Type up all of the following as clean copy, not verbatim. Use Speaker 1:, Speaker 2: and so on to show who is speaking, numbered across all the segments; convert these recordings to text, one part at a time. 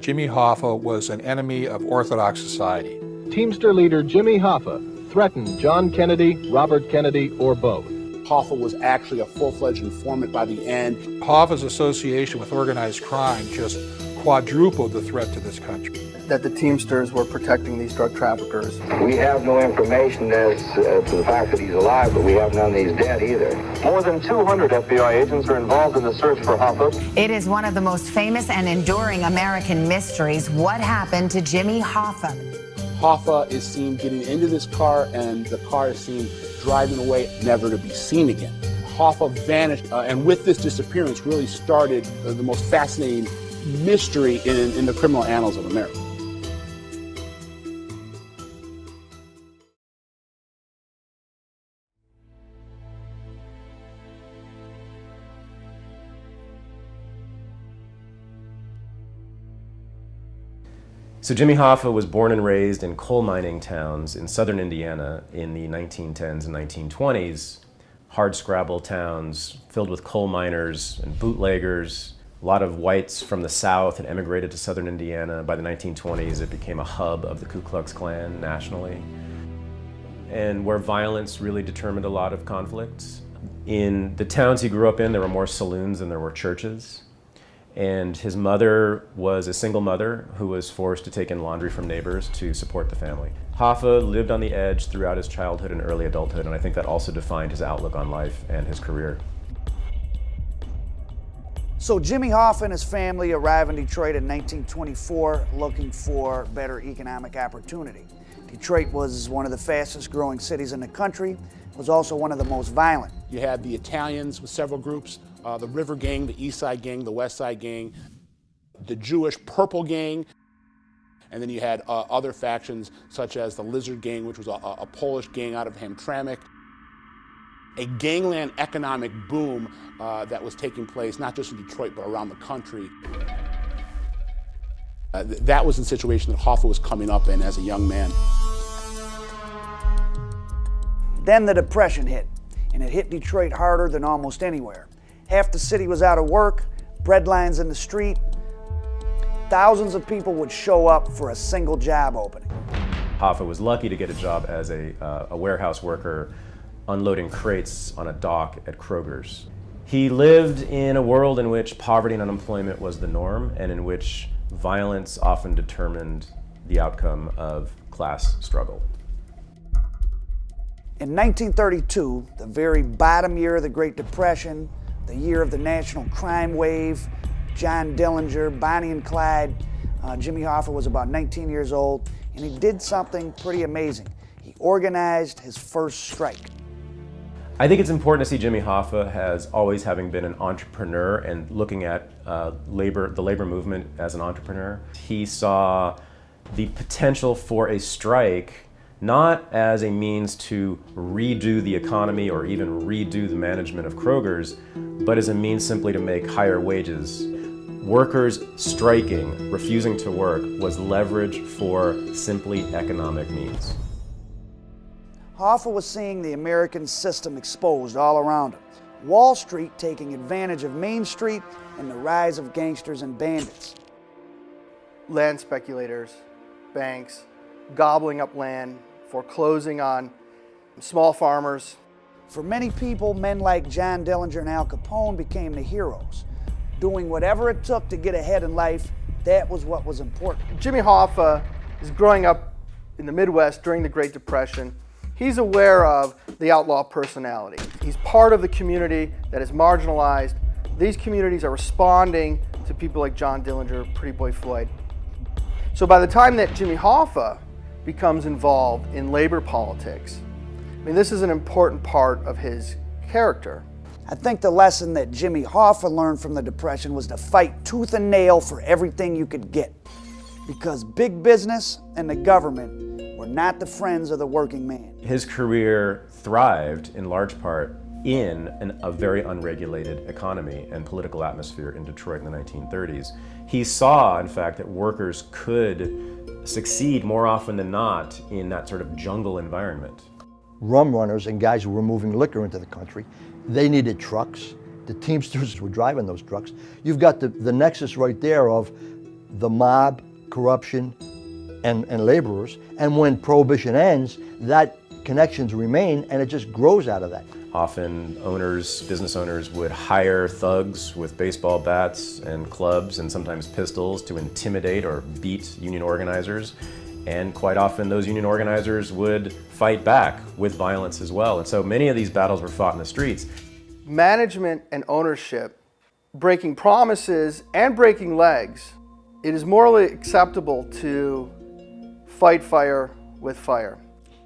Speaker 1: Jimmy Hoffa was an enemy of Orthodox society.
Speaker 2: Teamster leader Jimmy Hoffa threatened John Kennedy, Robert Kennedy, or both.
Speaker 3: Hoffa was actually a full-fledged informant by the end.
Speaker 1: Hoffa's association with organized crime just quadrupled the threat to this country.
Speaker 4: That the Teamsters were protecting these drug traffickers.
Speaker 5: We have no information as to the fact that he's alive, but we have none that he's dead either.
Speaker 6: More than 200 FBI agents are involved in the search for Hoffa.
Speaker 7: It is one of the most famous and enduring American mysteries. What happened to Jimmy Hoffa?
Speaker 3: Hoffa is seen getting into this car, and the car is seen driving away, never to be seen again. Hoffa vanished, and with this disappearance really started the most fascinating mystery in the criminal annals of America.
Speaker 8: So Jimmy Hoffa was born and raised in coal mining towns in southern Indiana in the 1910s and 1920s. Hardscrabble towns filled with coal miners and bootleggers. A lot of whites from the South had emigrated to southern Indiana. By the 1920s, it became a hub of the Ku Klux Klan nationally, and where violence really determined a lot of conflicts. In the towns he grew up in, there were more saloons than there were churches. And his mother was a single mother who was forced to take in laundry from neighbors to support the family. Hoffa lived on the edge throughout his childhood and early adulthood, and I think that also defined his outlook on life and his career.
Speaker 9: So Jimmy Hoffa and his family arrive in Detroit in 1924 looking for better economic opportunity. Detroit was one of the fastest growing cities in the country. It was also one of the most violent.
Speaker 3: You had the Italians with several groups, the River Gang, the East Side Gang, the West Side Gang, the Jewish Purple Gang, and then you had other factions such as the Lizard Gang, which was a Polish gang out of Hamtramck. A gangland economic boom that was taking place not just in Detroit but around the country. That was the situation that Hoffa was coming up in as a young man.
Speaker 9: Then the Depression hit, and it hit Detroit harder than almost anywhere. Half the city was out of work, bread lines in the street. Thousands of people would show up for a single job opening.
Speaker 8: Hoffa was lucky to get a job as a warehouse worker unloading crates on a dock at Kroger's. He lived in a world in which poverty and unemployment was the norm, and in which violence often determined the outcome of class struggle.
Speaker 9: In 1932, the very bottom year of the Great Depression, the year of the national crime wave, John Dillinger, Bonnie and Clyde, Jimmy Hoffa was about 19 years old, and he did something pretty amazing. He organized his first strike.
Speaker 8: I think it's important to see Jimmy Hoffa as always having been an entrepreneur and looking at the labor movement as an entrepreneur. He saw the potential for a strike not as a means to redo the economy or even redo the management of Kroger's, but as a means simply to make higher wages. Workers striking, refusing to work, was leverage for simply economic means.
Speaker 9: Hoffa was seeing the American system exposed all around him. Wall Street taking advantage of Main Street and the rise of gangsters and bandits.
Speaker 4: Land speculators, banks, gobbling up land, foreclosing on small farmers.
Speaker 9: For many people, men like John Dillinger and Al Capone became the heroes. Doing whatever it took to get ahead in life, that was what was important.
Speaker 4: Jimmy Hoffa is growing up in the Midwest during the Great Depression. He's aware of the outlaw personality. He's part of the community that is marginalized. These communities are responding to people like John Dillinger, Pretty Boy Floyd. So by the time that Jimmy Hoffa becomes involved in labor politics, I mean, this is an important part of his character.
Speaker 9: I think the lesson that Jimmy Hoffa learned from the Depression was to fight tooth and nail for everything you could get, because big business and the government were not the friends of the working man.
Speaker 8: His career thrived in large part in a very unregulated economy and political atmosphere in Detroit in the 1930s. He saw, in fact, that workers could succeed more often than not in that sort of jungle environment.
Speaker 10: Rum runners and guys who were moving liquor into the country, they needed trucks. The Teamsters were driving those trucks. You've got the nexus right there of the mob, corruption, and laborers. And when Prohibition ends, that connections remain, and it just grows out of that.
Speaker 8: Often business owners would hire thugs with baseball bats and clubs and sometimes pistols to intimidate or beat union organizers. And quite often those union organizers would fight back with violence as well. And so many of these battles were fought in the streets.
Speaker 4: Management and ownership, breaking promises and breaking legs, it is morally acceptable to fight fire with fire.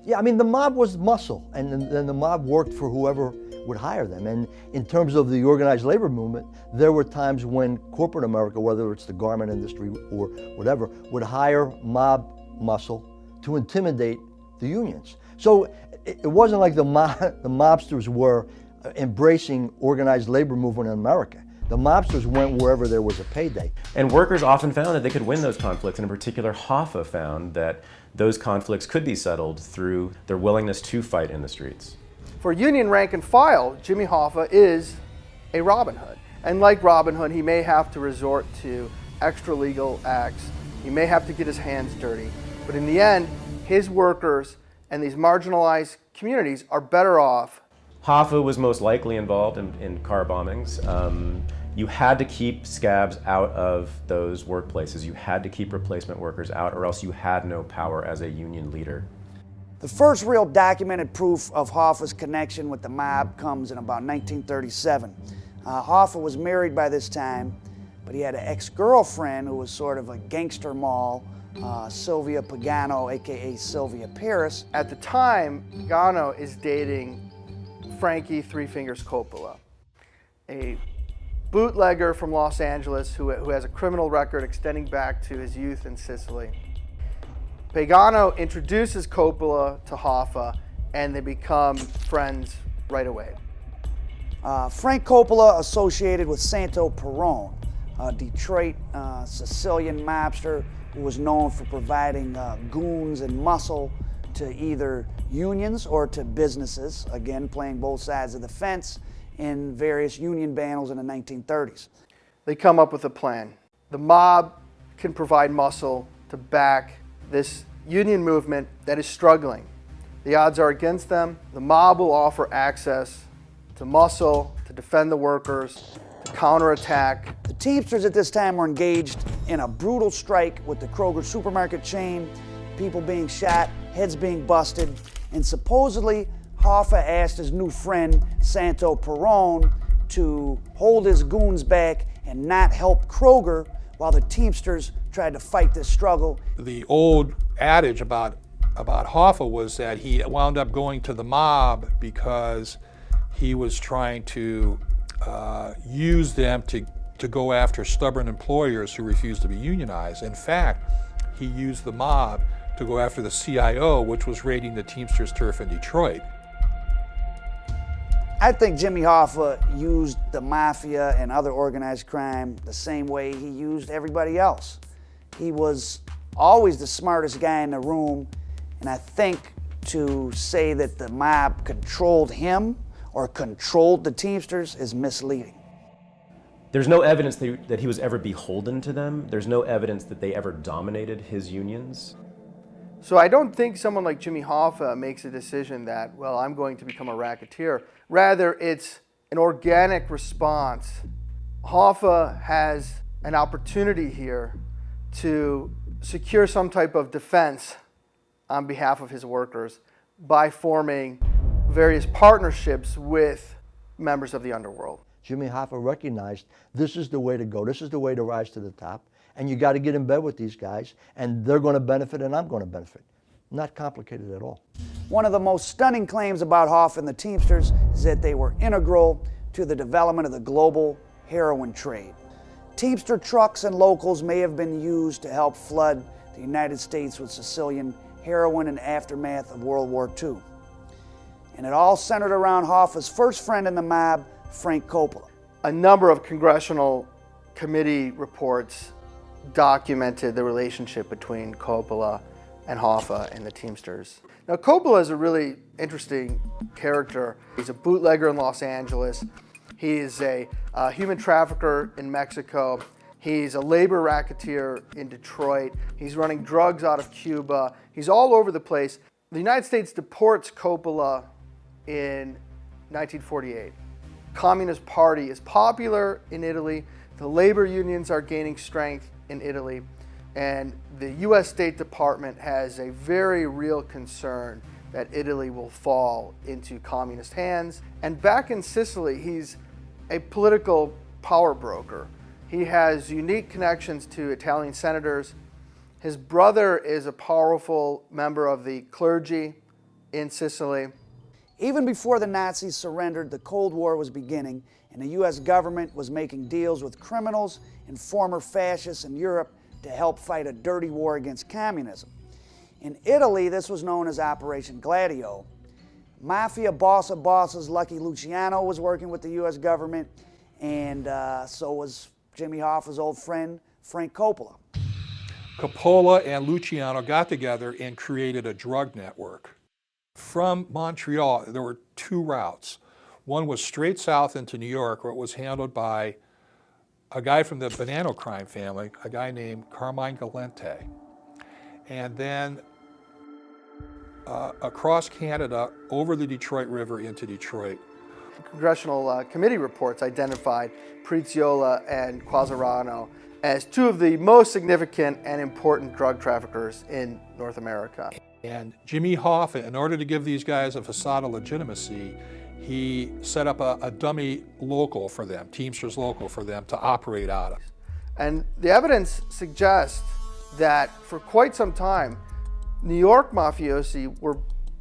Speaker 10: Yeah, I mean, the mob was muscle, and then the mob worked for whoever would hire them. And in terms of the organized labor movement, there were times when corporate America, whether it's the garment industry or whatever, would hire mob muscle to intimidate the unions. So it wasn't like the mobsters were embracing organized labor movement in America. The mobsters went wherever there was a payday.
Speaker 8: And workers often found that they could win those conflicts, and in particular Hoffa found that those conflicts could be settled through their willingness to fight in the streets.
Speaker 4: For union rank and file, Jimmy Hoffa is a Robin Hood. And like Robin Hood, he may have to resort to extra legal acts. He may have to get his hands dirty. But in the end, his workers and these marginalized communities are better off.
Speaker 8: Hoffa was most likely involved in car bombings. You had to keep scabs out of those workplaces. You had to keep replacement workers out, or else you had no power as a union leader.
Speaker 9: The first real documented proof of Hoffa's connection with the mob comes in about 1937. Hoffa was married by this time, but he had an ex-girlfriend who was sort of a gangster moll, Sylvia Pagano, aka Sylvia Paris.
Speaker 4: At the time, Pagano is dating Frankie Three Fingers Coppola, a bootlegger from Los Angeles who has a criminal record extending back to his youth in Sicily. Pagano introduces Coppola to Hoffa, and they become friends right away.
Speaker 9: Frank Coppola associated with Santo Perone, a Detroit Sicilian mobster who was known for providing goons and muscle to either unions or to businesses, again playing both sides of the fence in various union battles in the 1930s.
Speaker 4: They come up with a plan. The mob can provide muscle to back this union movement that is struggling. The odds are against them. The mob will offer access to muscle, to defend the workers, to counterattack.
Speaker 9: The Teamsters at this time were engaged in a brutal strike with the Kroger supermarket chain, people being shot, heads being busted, and supposedly Hoffa asked his new friend Santo Perone to hold his goons back and not help Kroger while the Teamsters tried to fight this struggle.
Speaker 1: The old adage about Hoffa was that he wound up going to the mob because he was trying to use them to go after stubborn employers who refused to be unionized. In fact, he used the mob to go after the CIO, which was raiding the Teamsters turf in Detroit.
Speaker 9: I think Jimmy Hoffa used the mafia and other organized crime the same way he used everybody else. He was always the smartest guy in the room, and I think to say that the mob controlled him or controlled the Teamsters is misleading.
Speaker 8: There's no evidence that he was ever beholden to them. There's no evidence that they ever dominated his unions.
Speaker 4: So I don't think someone like Jimmy Hoffa makes a decision that, well, I'm going to become a racketeer. Rather, it's an organic response. Hoffa has an opportunity here to secure some type of defense on behalf of his workers by forming various partnerships with members of the underworld.
Speaker 10: Jimmy Hoffa recognized this is the way to go, this is the way to rise to the top, and you got to get in bed with these guys, and they're going to benefit and I'm going to benefit. Not complicated at all.
Speaker 9: One of the most stunning claims about Hoffa and the Teamsters is that they were integral to the development of the global heroin trade. Teamster trucks and locals may have been used to help flood the United States with Sicilian heroin in the aftermath of World War II. And it all centered around Hoffa's first friend in the mob, Frank Coppola.
Speaker 4: A number of congressional committee reports documented the relationship between Coppola and Hoffa and the Teamsters. Now, Coppola is a really interesting character. He's a bootlegger in Los Angeles. He is a human trafficker in Mexico. He's a labor racketeer in Detroit. He's running drugs out of Cuba. He's all over the place. The United States deports Coppola in 1948. Communist Party is popular in Italy. The labor unions are gaining strength in Italy. And the U.S. State Department has a very real concern that Italy will fall into communist hands. And back in Sicily, he's a political power broker. He has unique connections to Italian senators. His brother is a powerful member of the clergy in Sicily.
Speaker 9: Even before the Nazis surrendered, the Cold War was beginning, and the U.S. government was making deals with criminals and former fascists in Europe to help fight a dirty war against communism. In Italy, this was known as Operation Gladio. Mafia boss of bosses Lucky Luciano was working with the U.S. government, and so was Jimmy Hoffa's old friend, Frank Coppola.
Speaker 1: Coppola and Luciano got together and created a drug network. From Montreal, there were two routes. One was straight south into New York, where it was handled by a guy from the Bonanno crime family, a guy named Carmine Galante. And then across Canada, over the Detroit River into Detroit.
Speaker 4: Congressional committee reports identified Preziola and Quasarano as two of the most significant and important drug traffickers in North America.
Speaker 1: And Jimmy Hoffa, in order to give these guys a facade of legitimacy, he set up a dummy local for them, Teamsters local for them to operate out of.
Speaker 4: And the evidence suggests that for quite some time, New York mafiosi were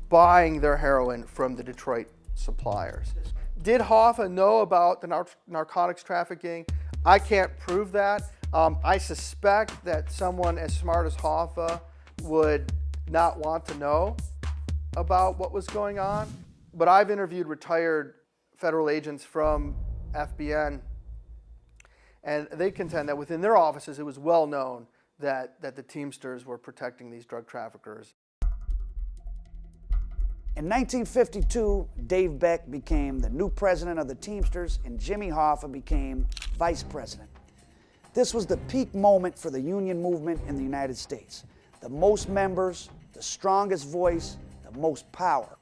Speaker 4: buying their heroin from the Detroit suppliers. Did Hoffa know about the narcotics trafficking? I can't prove that. I suspect that someone as smart as Hoffa would not want to know about what was going on. But I've interviewed retired federal agents from FBN, and they contend that within their offices it was well known that the Teamsters were protecting these drug traffickers.
Speaker 9: In 1952, Dave Beck became the new president of the Teamsters, and Jimmy Hoffa became vice president. This was the peak moment for the union movement in the United States. The most members, the strongest voice, the most power.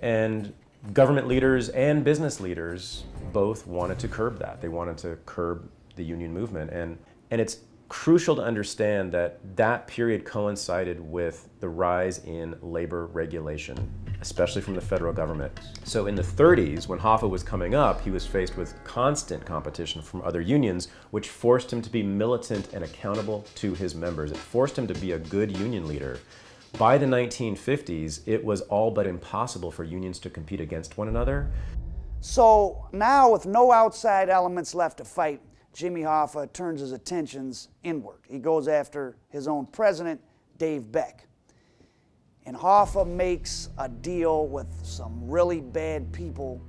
Speaker 8: And government leaders and business leaders both wanted to curb that. They wanted to curb the union movement. And it's crucial to understand that that period coincided with the rise in labor regulation, especially from the federal government. So in the 30s, when Hoffa was coming up, he was faced with constant competition from other unions, which forced him to be militant and accountable to his members. It forced him to be a good union leader. By the 1950s, it was all but impossible for unions to compete against one another.
Speaker 9: So now, with no outside elements left to fight, Jimmy Hoffa turns his attentions inward. He goes after his own president, Dave Beck. And Hoffa makes a deal with some really bad people,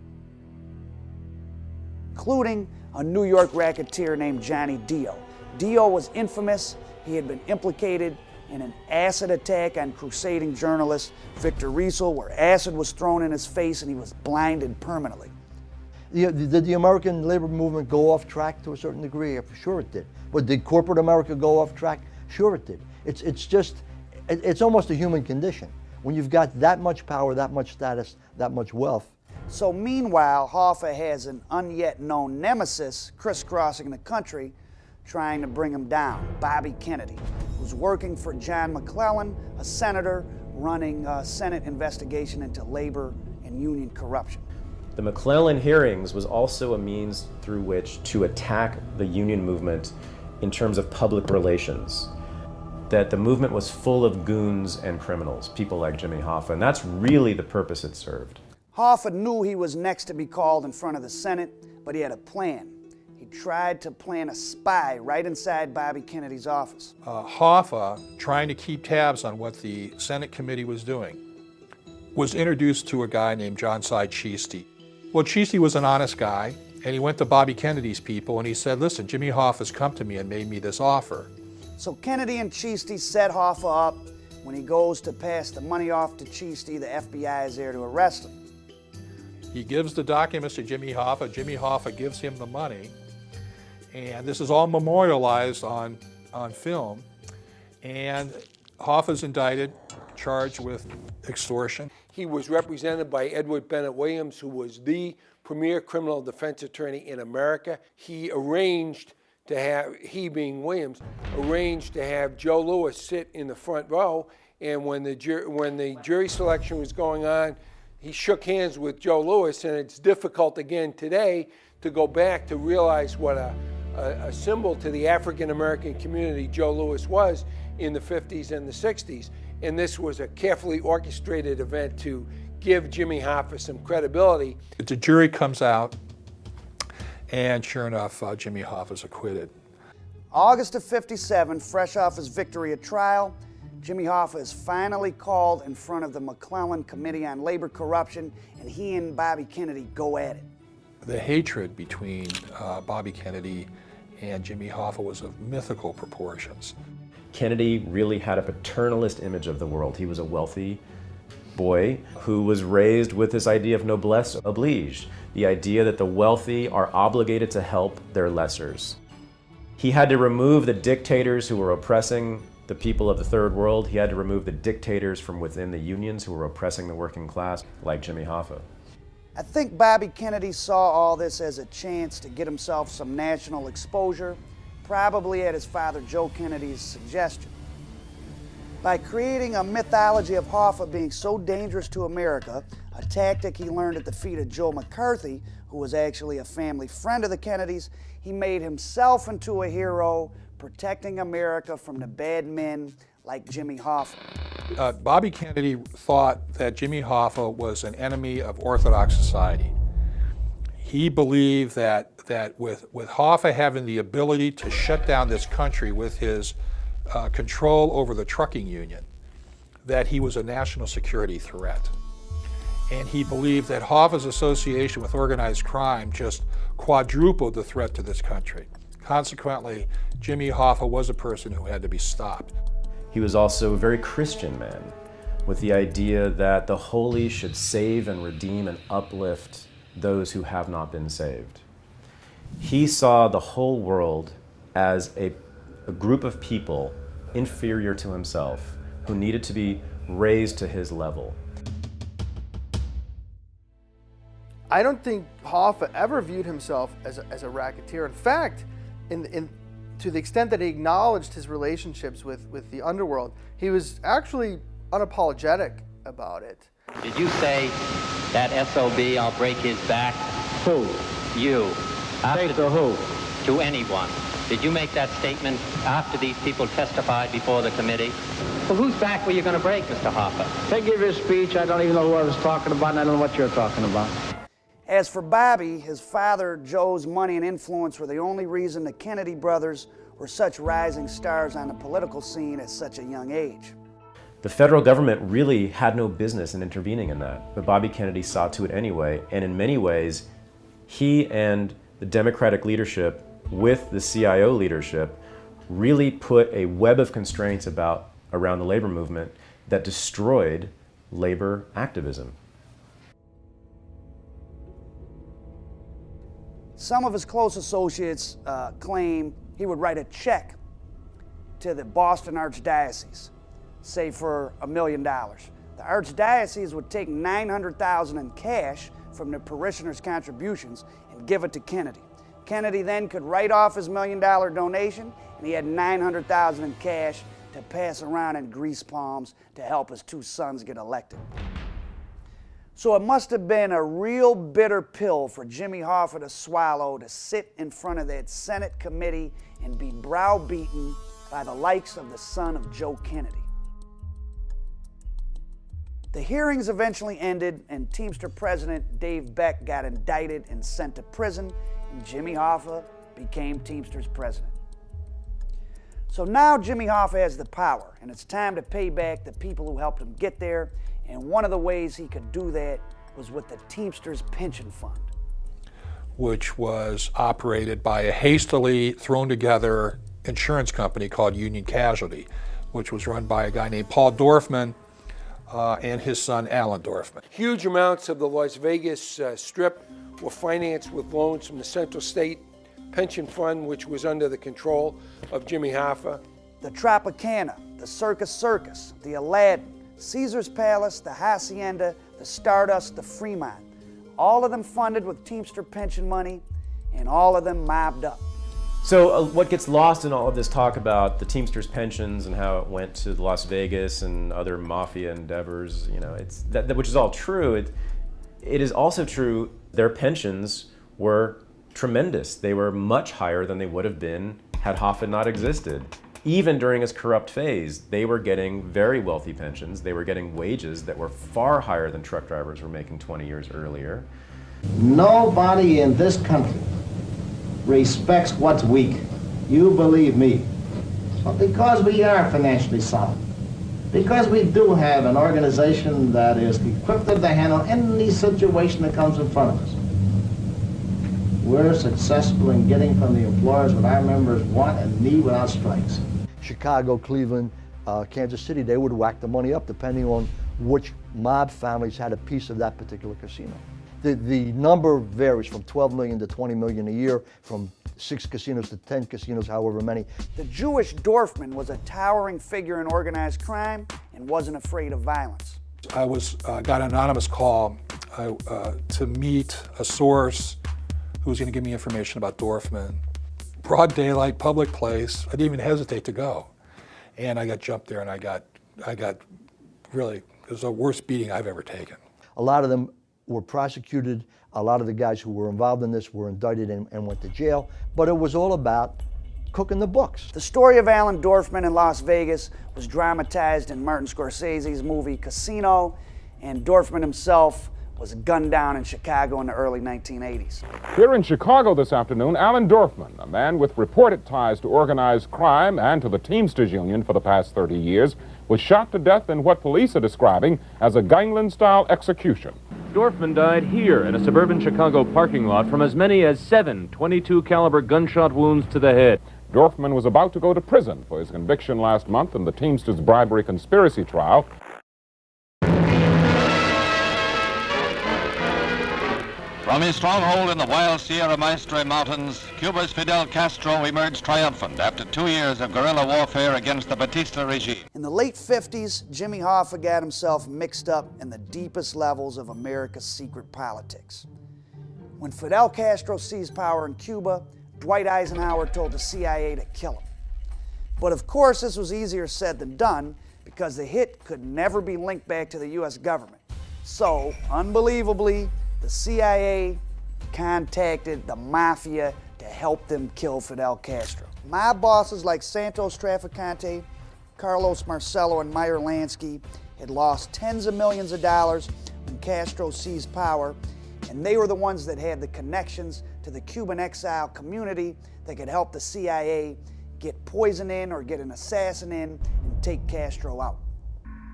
Speaker 9: including a New York racketeer named Johnny Dio. Dio was infamous. He had been implicated in an acid attack on crusading journalist Victor Riesel, where acid was thrown in his face and he was blinded permanently.
Speaker 10: Did the American labor movement go off track to a certain degree? Sure it did. But did corporate America go off track? Sure it did. It's almost a human condition. When you've got that much power, that much status, that much wealth.
Speaker 9: So meanwhile, Hoffa has an unyet known nemesis crisscrossing the country, trying to bring him down, Bobby Kennedy, who's working for John McClellan, a senator running a Senate investigation into labor and union corruption.
Speaker 8: The McClellan hearings was also a means through which to attack the union movement in terms of public relations. That the movement was full of goons and criminals, people like Jimmy Hoffa, and that's really the purpose it served.
Speaker 9: Hoffa knew he was next to be called in front of the Senate, but he had a plan. He tried to plant a spy right inside Bobby Kennedy's office.
Speaker 1: Hoffa, trying to keep tabs on what the Senate committee was doing, was introduced to a guy named John Chiesti. Well, Chiesti was an honest guy, and he went to Bobby Kennedy's people and he said, listen, Jimmy Hoffa's come to me and made me this offer.
Speaker 9: So Kennedy and Chiesti set Hoffa up. When he goes to pass the money off to Chiesti, the FBI is there to arrest him.
Speaker 1: He gives the documents to Jimmy Hoffa. Jimmy Hoffa gives him the money. And this is all memorialized on film. And Hoffa's indicted, charged with extortion.
Speaker 11: He was represented by Edward Bennett Williams, who was the premier criminal defense attorney in America. He arranged to have, he being Williams, arranged to have Joe Louis sit in the front row, and when the jury selection was going on, he shook hands with Joe Louis, and it's difficult again today to go back to realize what a symbol to the African-American community Joe Louis was in the 50s and the 60s. And this was a carefully orchestrated event to give Jimmy Hoffa some credibility.
Speaker 1: The jury comes out, and sure enough, Jimmy Hoffa's acquitted.
Speaker 9: August of '57, fresh off his victory at trial, Jimmy Hoffa is finally called in front of the McClellan Committee on Labor Corruption, and he and Bobby Kennedy go at it.
Speaker 1: The hatred between Bobby Kennedy and Jimmy Hoffa was of mythical proportions.
Speaker 8: Kennedy really had a paternalist image of the world. He was a wealthy boy who was raised with this idea of noblesse oblige, the idea that the wealthy are obligated to help their lessers. He had to remove the dictators who were oppressing the people of the third world. He had to remove the dictators from within the unions who were oppressing the working class, like Jimmy Hoffa.
Speaker 9: I think Bobby Kennedy saw all this as a chance to get himself some national exposure, probably at his father Joe Kennedy's suggestion. By creating a mythology of Hoffa being so dangerous to America, a tactic he learned at the feet of Joe McCarthy, who was actually a family friend of the Kennedys, he made himself into a hero, protecting America from the bad men like Jimmy Hoffa.
Speaker 1: Bobby Kennedy thought that Jimmy Hoffa was an enemy of Orthodox society. He believed that with Hoffa having the ability to shut down this country with his control over the trucking union, that he was a national security threat. And he believed that Hoffa's association with organized crime just quadrupled the threat to this country. Consequently, Jimmy Hoffa was a person who had to be stopped.
Speaker 8: He was also a very Christian man, with the idea that the holy should save and redeem and uplift those who have not been saved. He saw the whole world as a group of people inferior to himself who needed to be raised to his level.
Speaker 4: I don't think Hoffa ever viewed himself as a racketeer. In fact, to the extent that he acknowledged his relationships with the underworld, he was actually unapologetic about it.
Speaker 12: Did you say that SOB, I'll break his back? Who? You. Say to who? To anyone. Did you make that statement after these people testified before the committee? Well, whose back were you going to break, Mr. Hoffa?
Speaker 13: They give his speech. I don't even know who I was talking about, and I don't know what you're talking about.
Speaker 9: As for Bobby, his father Joe's money and influence were the only reason the Kennedy brothers were such rising stars on the political scene at such a young age.
Speaker 8: The federal government really had no business in intervening in that, but Bobby Kennedy saw to it anyway, and in many ways, he and the Democratic leadership with the CIO leadership really put a web of constraints around the labor movement that destroyed labor activism.
Speaker 9: Some of his close associates claim he would write a check to the Boston Archdiocese, say for $1 million. The Archdiocese would take $900,000 in cash from the parishioners' contributions and give it to Kennedy. Kennedy then could write off his $1 million donation, and he had $900,000 in cash to pass around in grease palms to help his two sons get elected. So it must have been a real bitter pill for Jimmy Hoffa to swallow, to sit in front of that Senate committee and be browbeaten by the likes of the son of Joe Kennedy. The hearings eventually ended, and Teamster President Dave Beck got indicted and sent to prison, and Jimmy Hoffa became Teamsters president. So now Jimmy Hoffa has the power, and it's time to pay back the people who helped him get there. And one of the ways he could do that was with the Teamsters Pension Fund,
Speaker 1: which was operated by a hastily thrown together insurance company called Union Casualty, which was run by a guy named Paul Dorfman and his son Alan Dorfman.
Speaker 11: Huge amounts of the Las Vegas Strip were financed with loans from the Central State pension fund, which was under the control of Jimmy Hoffa.
Speaker 9: The Tropicana, the Circus, the Aladdin, Caesar's Palace, the Hacienda, the Stardust, the Fremont. All of them funded with Teamster pension money, and all of them mobbed up.
Speaker 8: So what gets lost in all of this talk about the Teamsters pensions and how it went to Las Vegas and other mafia endeavors, you know, it's that which is all true. It is also true their pensions were tremendous. They were much higher than they would have been had Hoffa not existed. Even during his corrupt phase, they were getting very wealthy pensions. They were getting wages that were far higher than truck drivers were making 20 years earlier.
Speaker 14: Nobody in this country respects what's weak. You believe me. But because we are financially solid, because we do have an organization that is equipped to handle any situation that comes in front of us, we're successful in getting from the employers what our members want and need without strikes.
Speaker 10: Chicago, Cleveland, Kansas City, they would whack the money up depending on which mob families had a piece of that particular casino. The number varies from 12 million to 20 million a year, from 6 casinos to 10 casinos, however many.
Speaker 9: The Jewish Dorfman was a towering figure in organized crime and wasn't afraid of violence.
Speaker 1: I got an anonymous call to meet a source who was going to give me information about Dorfman. Broad daylight, public place. I didn't even hesitate to go. And I got jumped there, and I got really, it was the worst beating I've ever taken.
Speaker 10: A lot of them were prosecuted. A lot of the guys who were involved in this were indicted and went to jail. But it was all about cooking the books.
Speaker 9: The story of Alan Dorfman in Las Vegas was dramatized in Martin Scorsese's movie Casino, and Dorfman himself was gunned down in Chicago in the early 1980s.
Speaker 15: Here in Chicago this afternoon, Alan Dorfman, a man with reported ties to organized crime and to the Teamsters Union for the past 30 years, was shot to death in what police are describing as a gangland-style execution.
Speaker 16: Dorfman died here in a suburban Chicago parking lot from as many as 7 .22 caliber gunshot wounds to the head.
Speaker 15: Dorfman was about to go to prison for his conviction last month in the Teamsters bribery conspiracy trial.
Speaker 17: From his stronghold in the wild Sierra Maestre Mountains, Cuba's Fidel Castro emerged triumphant after 2 years of guerrilla warfare against the Batista regime.
Speaker 9: In the late 50s, Jimmy Hoffa got himself mixed up in the deepest levels of America's secret politics. When Fidel Castro seized power in Cuba, Dwight Eisenhower told the CIA to kill him. But of course, this was easier said than done because the hit could never be linked back to the US government. So, unbelievably, the CIA contacted the mafia to help them kill Fidel Castro. Mob bosses like Santos Trafficante, Carlos Marcello, and Meyer Lansky had lost tens of millions of dollars when Castro seized power, and they were the ones that had the connections to the Cuban exile community that could help the CIA get poison in or get an assassin in and take Castro out.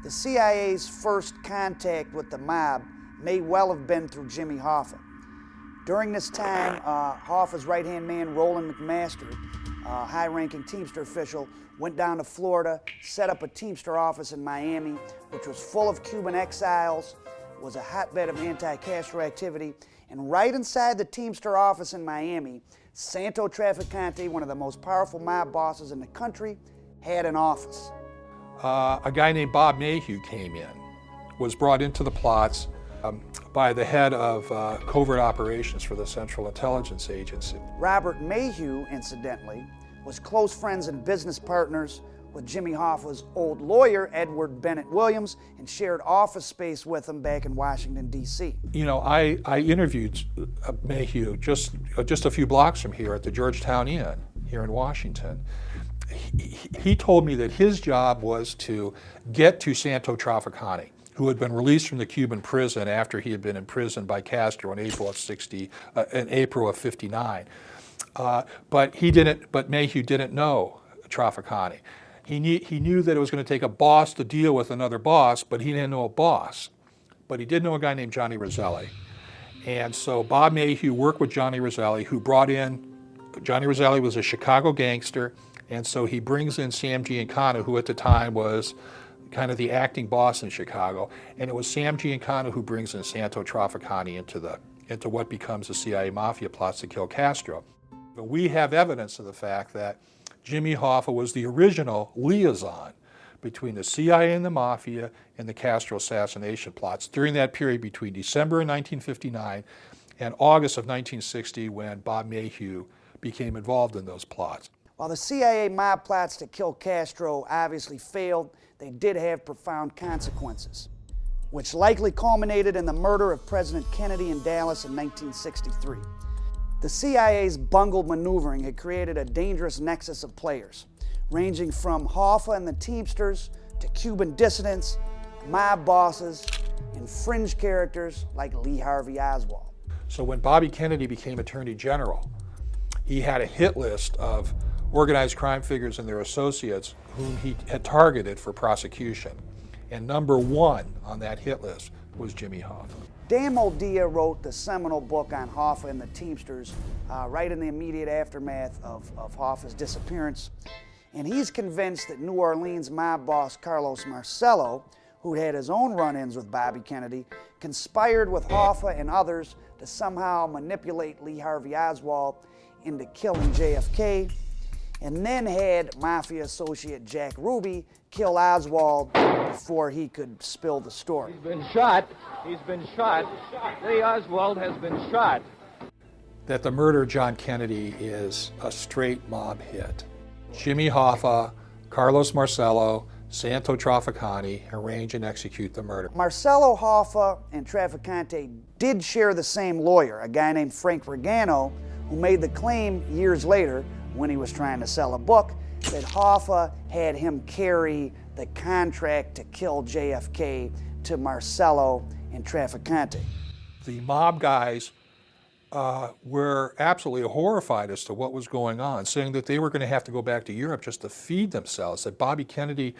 Speaker 9: The CIA's first contact with the mob may well have been through Jimmy Hoffa. During this time, Hoffa's right-hand man, Roland McMaster, a high-ranking Teamster official, went down to Florida, set up a Teamster office in Miami, which was full of Cuban exiles, was a hotbed of anti-Castro activity, and right inside the Teamster office in Miami, Santo Trafficante, one of the most powerful mob bosses in the country, had an office.
Speaker 1: A guy named Bob Mayhew came in, was brought into the plots by the head of covert operations for the Central Intelligence Agency.
Speaker 9: Robert Mayhew, incidentally, was close friends and business partners with Jimmy Hoffa's old lawyer, Edward Bennett Williams, and shared office space with him back in Washington, D.C.
Speaker 1: You know, I interviewed Mayhew just a few blocks from here at the Georgetown Inn here in Washington. He told me that his job was to get to Santo Trafficante, who had been released from the Cuban prison after he had been imprisoned by Castro in April of '59. But Mayhew didn't know Trafficante. He knew that it was going to take a boss to deal with another boss, but he didn't know a boss. But he did know a guy named Johnny Roselli. And so Bob Mayhew worked with Johnny Roselli, who brought in, Johnny Roselli was a Chicago gangster, and so he brings in Sam Giancana, who at the time was kind of the acting boss in Chicago, and it was Sam Giancana who brings in Santo Trafficante into what becomes the CIA mafia plots to kill Castro. But we have evidence of the fact that Jimmy Hoffa was the original liaison between the CIA and the Mafia and the Castro assassination plots during that period between December of 1959 and August of 1960, when Bob Mayhew became involved in those plots.
Speaker 9: While the CIA mob plots to kill Castro obviously failed, they did have profound consequences, which likely culminated in the murder of President Kennedy in Dallas in 1963. The CIA's bungled maneuvering had created a dangerous nexus of players, ranging from Hoffa and the Teamsters to Cuban dissidents, mob bosses, and fringe characters like Lee Harvey Oswald.
Speaker 1: So when Bobby Kennedy became Attorney General, he had a hit list of organized crime figures and their associates whom he had targeted for prosecution. And number one on that hit list was Jimmy Hoffa.
Speaker 9: Dan Moldia wrote the seminal book on Hoffa and the Teamsters right in the immediate aftermath of Hoffa's disappearance. And he's convinced that New Orleans mob boss Carlos Marcello, who'd had his own run-ins with Bobby Kennedy, conspired with Hoffa and others to somehow manipulate Lee Harvey Oswald into killing JFK, and then had Mafia associate Jack Ruby kill Oswald before he could spill the story.
Speaker 13: He's been shot. He's been shot. Lee Oswald has been shot.
Speaker 1: That the murder of John Kennedy is a straight mob hit. Jimmy Hoffa, Carlos Marcello, Santo Trafficante arrange and execute the murder.
Speaker 9: Marcello, Hoffa, and Trafficante did share the same lawyer, a guy named Frank Regano, who made the claim years later, when he was trying to sell a book, that Hoffa had him carry the contract to kill JFK to Marcello and Trafficante.
Speaker 1: The mob guys were absolutely horrified as to what was going on, saying that they were going to have to go back to Europe just to feed themselves, that Bobby Kennedy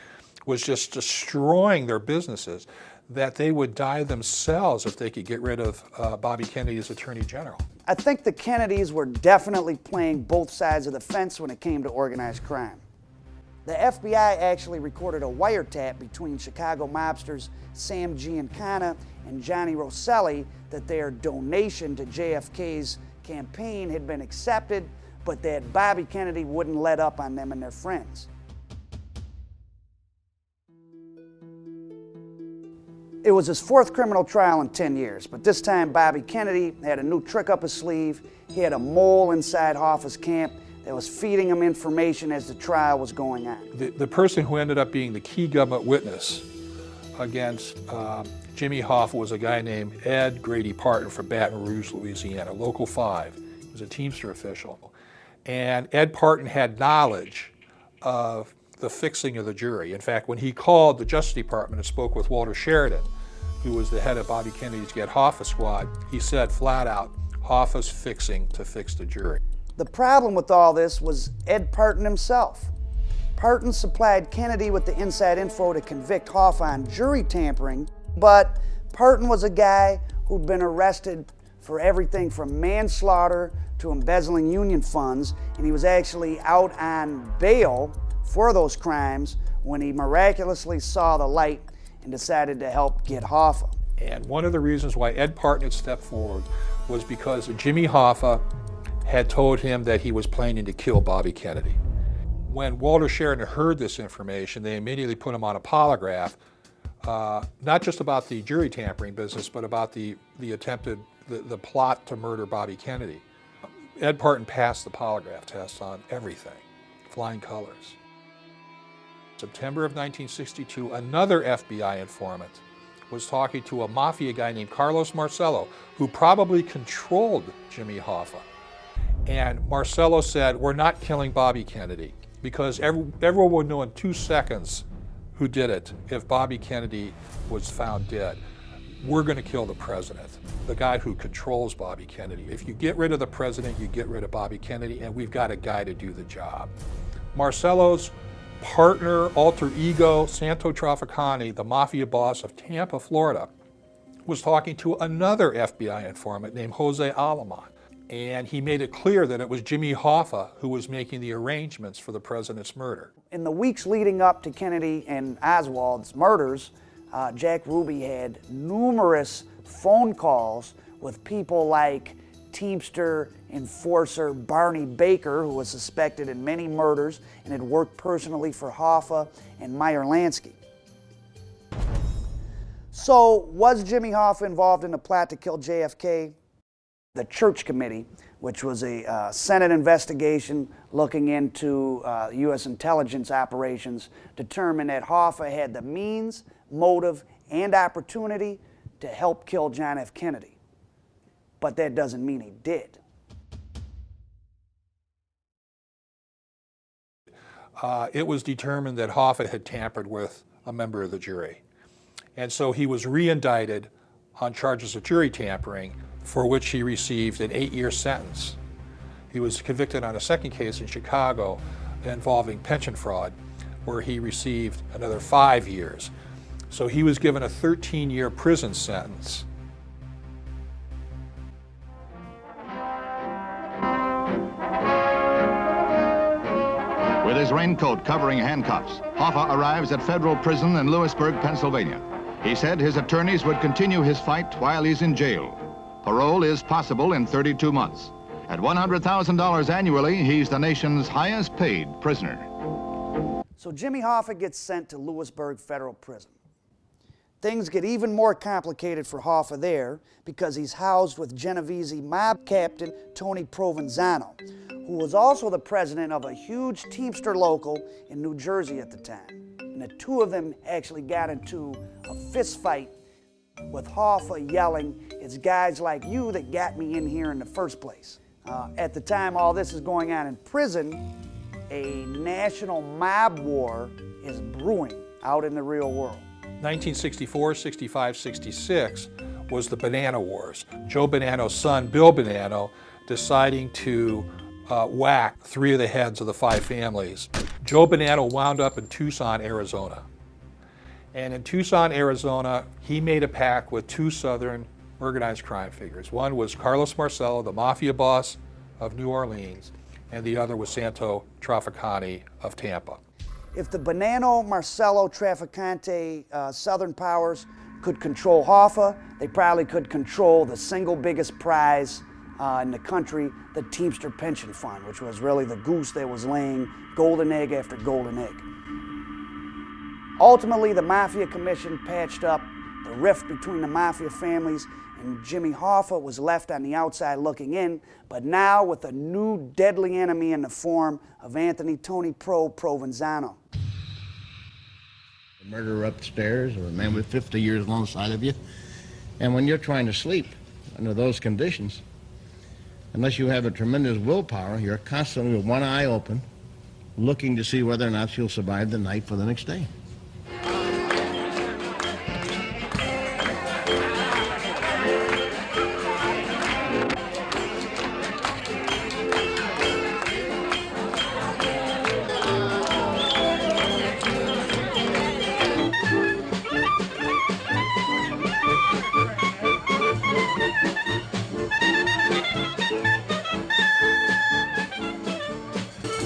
Speaker 1: was just destroying their businesses, that they would die themselves if they could get rid of Bobby Kennedy as Attorney General.
Speaker 9: I think the Kennedys were definitely playing both sides of the fence when it came to organized crime. The FBI actually recorded a wiretap between Chicago mobsters Sam Giancana and Johnny Rosselli that their donation to JFK's campaign had been accepted, but that Bobby Kennedy wouldn't let up on them and their friends. It was his fourth criminal trial in 10 years, but this time Bobby Kennedy had a new trick up his sleeve. He had a mole inside Hoffa's camp that was feeding him information as the trial was going on.
Speaker 1: The person who ended up being the key government witness against Jimmy Hoffa was a guy named Ed Grady Parton from Baton Rouge, Louisiana, Local 5. He was a Teamster official. And Ed Parton had knowledge of the fixing of the jury. In fact, when he called the Justice Department and spoke with Walter Sheridan, who was the head of Bobby Kennedy's Get Hoffa squad, he said flat out, Hoffa's fixing to fix the jury.
Speaker 9: The problem with all this was Ed Parton himself. Parton supplied Kennedy with the inside info to convict Hoffa on jury tampering, but Parton was a guy who'd been arrested for everything from manslaughter to embezzling union funds, and he was actually out on bail for those crimes when he miraculously saw the light and decided to help get Hoffa.
Speaker 1: And one of the reasons why Ed Parton had stepped forward was because Jimmy Hoffa had told him that he was planning to kill Bobby Kennedy. When Walter Sheridan heard this information, they immediately put him on a polygraph, not just about the jury tampering business, but about the plot to murder Bobby Kennedy. Ed Parton passed the polygraph test on everything, flying colors. September of 1962, another FBI informant was talking to a mafia guy named Carlos Marcello, who probably controlled Jimmy Hoffa. And Marcello said, we're not killing Bobby Kennedy, because everyone would know in 2 seconds who did it if Bobby Kennedy was found dead. We're going to kill the president, the guy who controls Bobby Kennedy. If you get rid of the president, you get rid of Bobby Kennedy, and we've got a guy to do the job. Marcello's partner, alter ego, Santo Trafficante, the mafia boss of Tampa, Florida, was talking to another FBI informant named Jose Alamán. And he made it clear that it was Jimmy Hoffa who was making the arrangements for the president's murder.
Speaker 9: In the weeks leading up to Kennedy and Oswald's murders, Jack Ruby had numerous phone calls with people like Teamster enforcer Barney Baker, who was suspected in many murders and had worked personally for Hoffa and Meyer Lansky. So, was Jimmy Hoffa involved in the plot to kill JFK? The Church Committee, which was a Senate investigation looking into U.S. intelligence operations, determined that Hoffa had the means, motive, and opportunity to help kill John F. Kennedy. But that doesn't mean he did.
Speaker 1: It was determined that Hoffa had tampered with a member of the jury. And so he was re-indicted on charges of jury tampering, for which he received an 8-year sentence. He was convicted on a second case in Chicago involving pension fraud, where he received another 5 years. So he was given a 13-year prison sentence.
Speaker 18: With his raincoat covering handcuffs, Hoffa arrives at federal prison in Lewisburg, Pennsylvania. He said his attorneys would continue his fight while he's in jail. Parole is possible in 32 months. At $100,000 annually, he's the nation's highest paid prisoner.
Speaker 9: So Jimmy Hoffa gets sent to Lewisburg Federal Prison. Things get even more complicated for Hoffa there because he's housed with Genovese mob captain Tony Provenzano, who was also the president of a huge Teamster local in New Jersey at the time. And the two of them actually got into a fist fight with Hoffa yelling, "It's guys like you that got me in here in the first place." At the time all this is going on in prison, a national mob war is brewing out in the real world.
Speaker 1: 1964, 65, 66 was the Banana Wars. Joe Bonanno's son, Bill Bonanno, deciding to whack 3 of the heads of the 5 families. Joe Bonanno wound up in Tucson, Arizona. And in Tucson, Arizona, he made a pact with 2 Southern organized crime figures. One was Carlos Marcello, the mafia boss of New Orleans, and the other was Santo Trafficante of Tampa.
Speaker 9: If the Bonanno, Marcello, Trafficante Southern powers could control Hoffa, they probably could control the single biggest prize in the country, the Teamster Pension Fund, which was really the goose that was laying golden egg after golden egg. Ultimately, the Mafia Commission patched up the rift between the Mafia families, and Jimmy Hoffa was left on the outside looking in, but now with a new deadly enemy in the form of Anthony Tony Provenzano.
Speaker 14: A murderer upstairs or a man with 50 years alongside of you. And when you're trying to sleep under those conditions, unless you have a tremendous willpower, you're constantly with one eye open, looking to see whether or not you'll survive the night for the next day.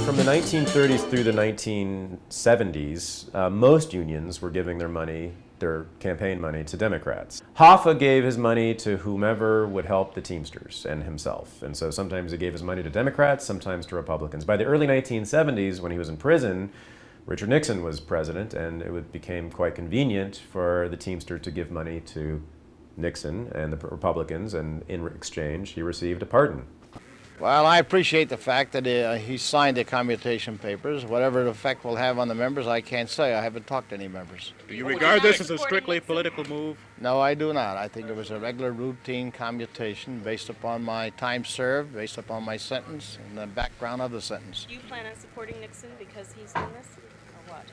Speaker 8: From the 1930s through the 1970s, most unions were giving their campaign money to Democrats. Hoffa gave his money to whomever would help the Teamsters and himself. And so sometimes he gave his money to Democrats, sometimes to Republicans. By the early 1970s, when he was in prison, Richard Nixon was president, and it became quite convenient for the Teamster to give money to Nixon and the Republicans, and in exchange, he received a pardon.
Speaker 14: Well, I appreciate the fact that he signed the commutation papers. Whatever effect will have on the members, I can't say. I haven't talked to any members.
Speaker 19: Do you regard this as a strictly political move?
Speaker 14: No, I do not. I think it was a regular routine commutation based upon my time served, based upon my sentence, and the background of the sentence.
Speaker 20: Do you plan on supporting Nixon because he's done this, or what?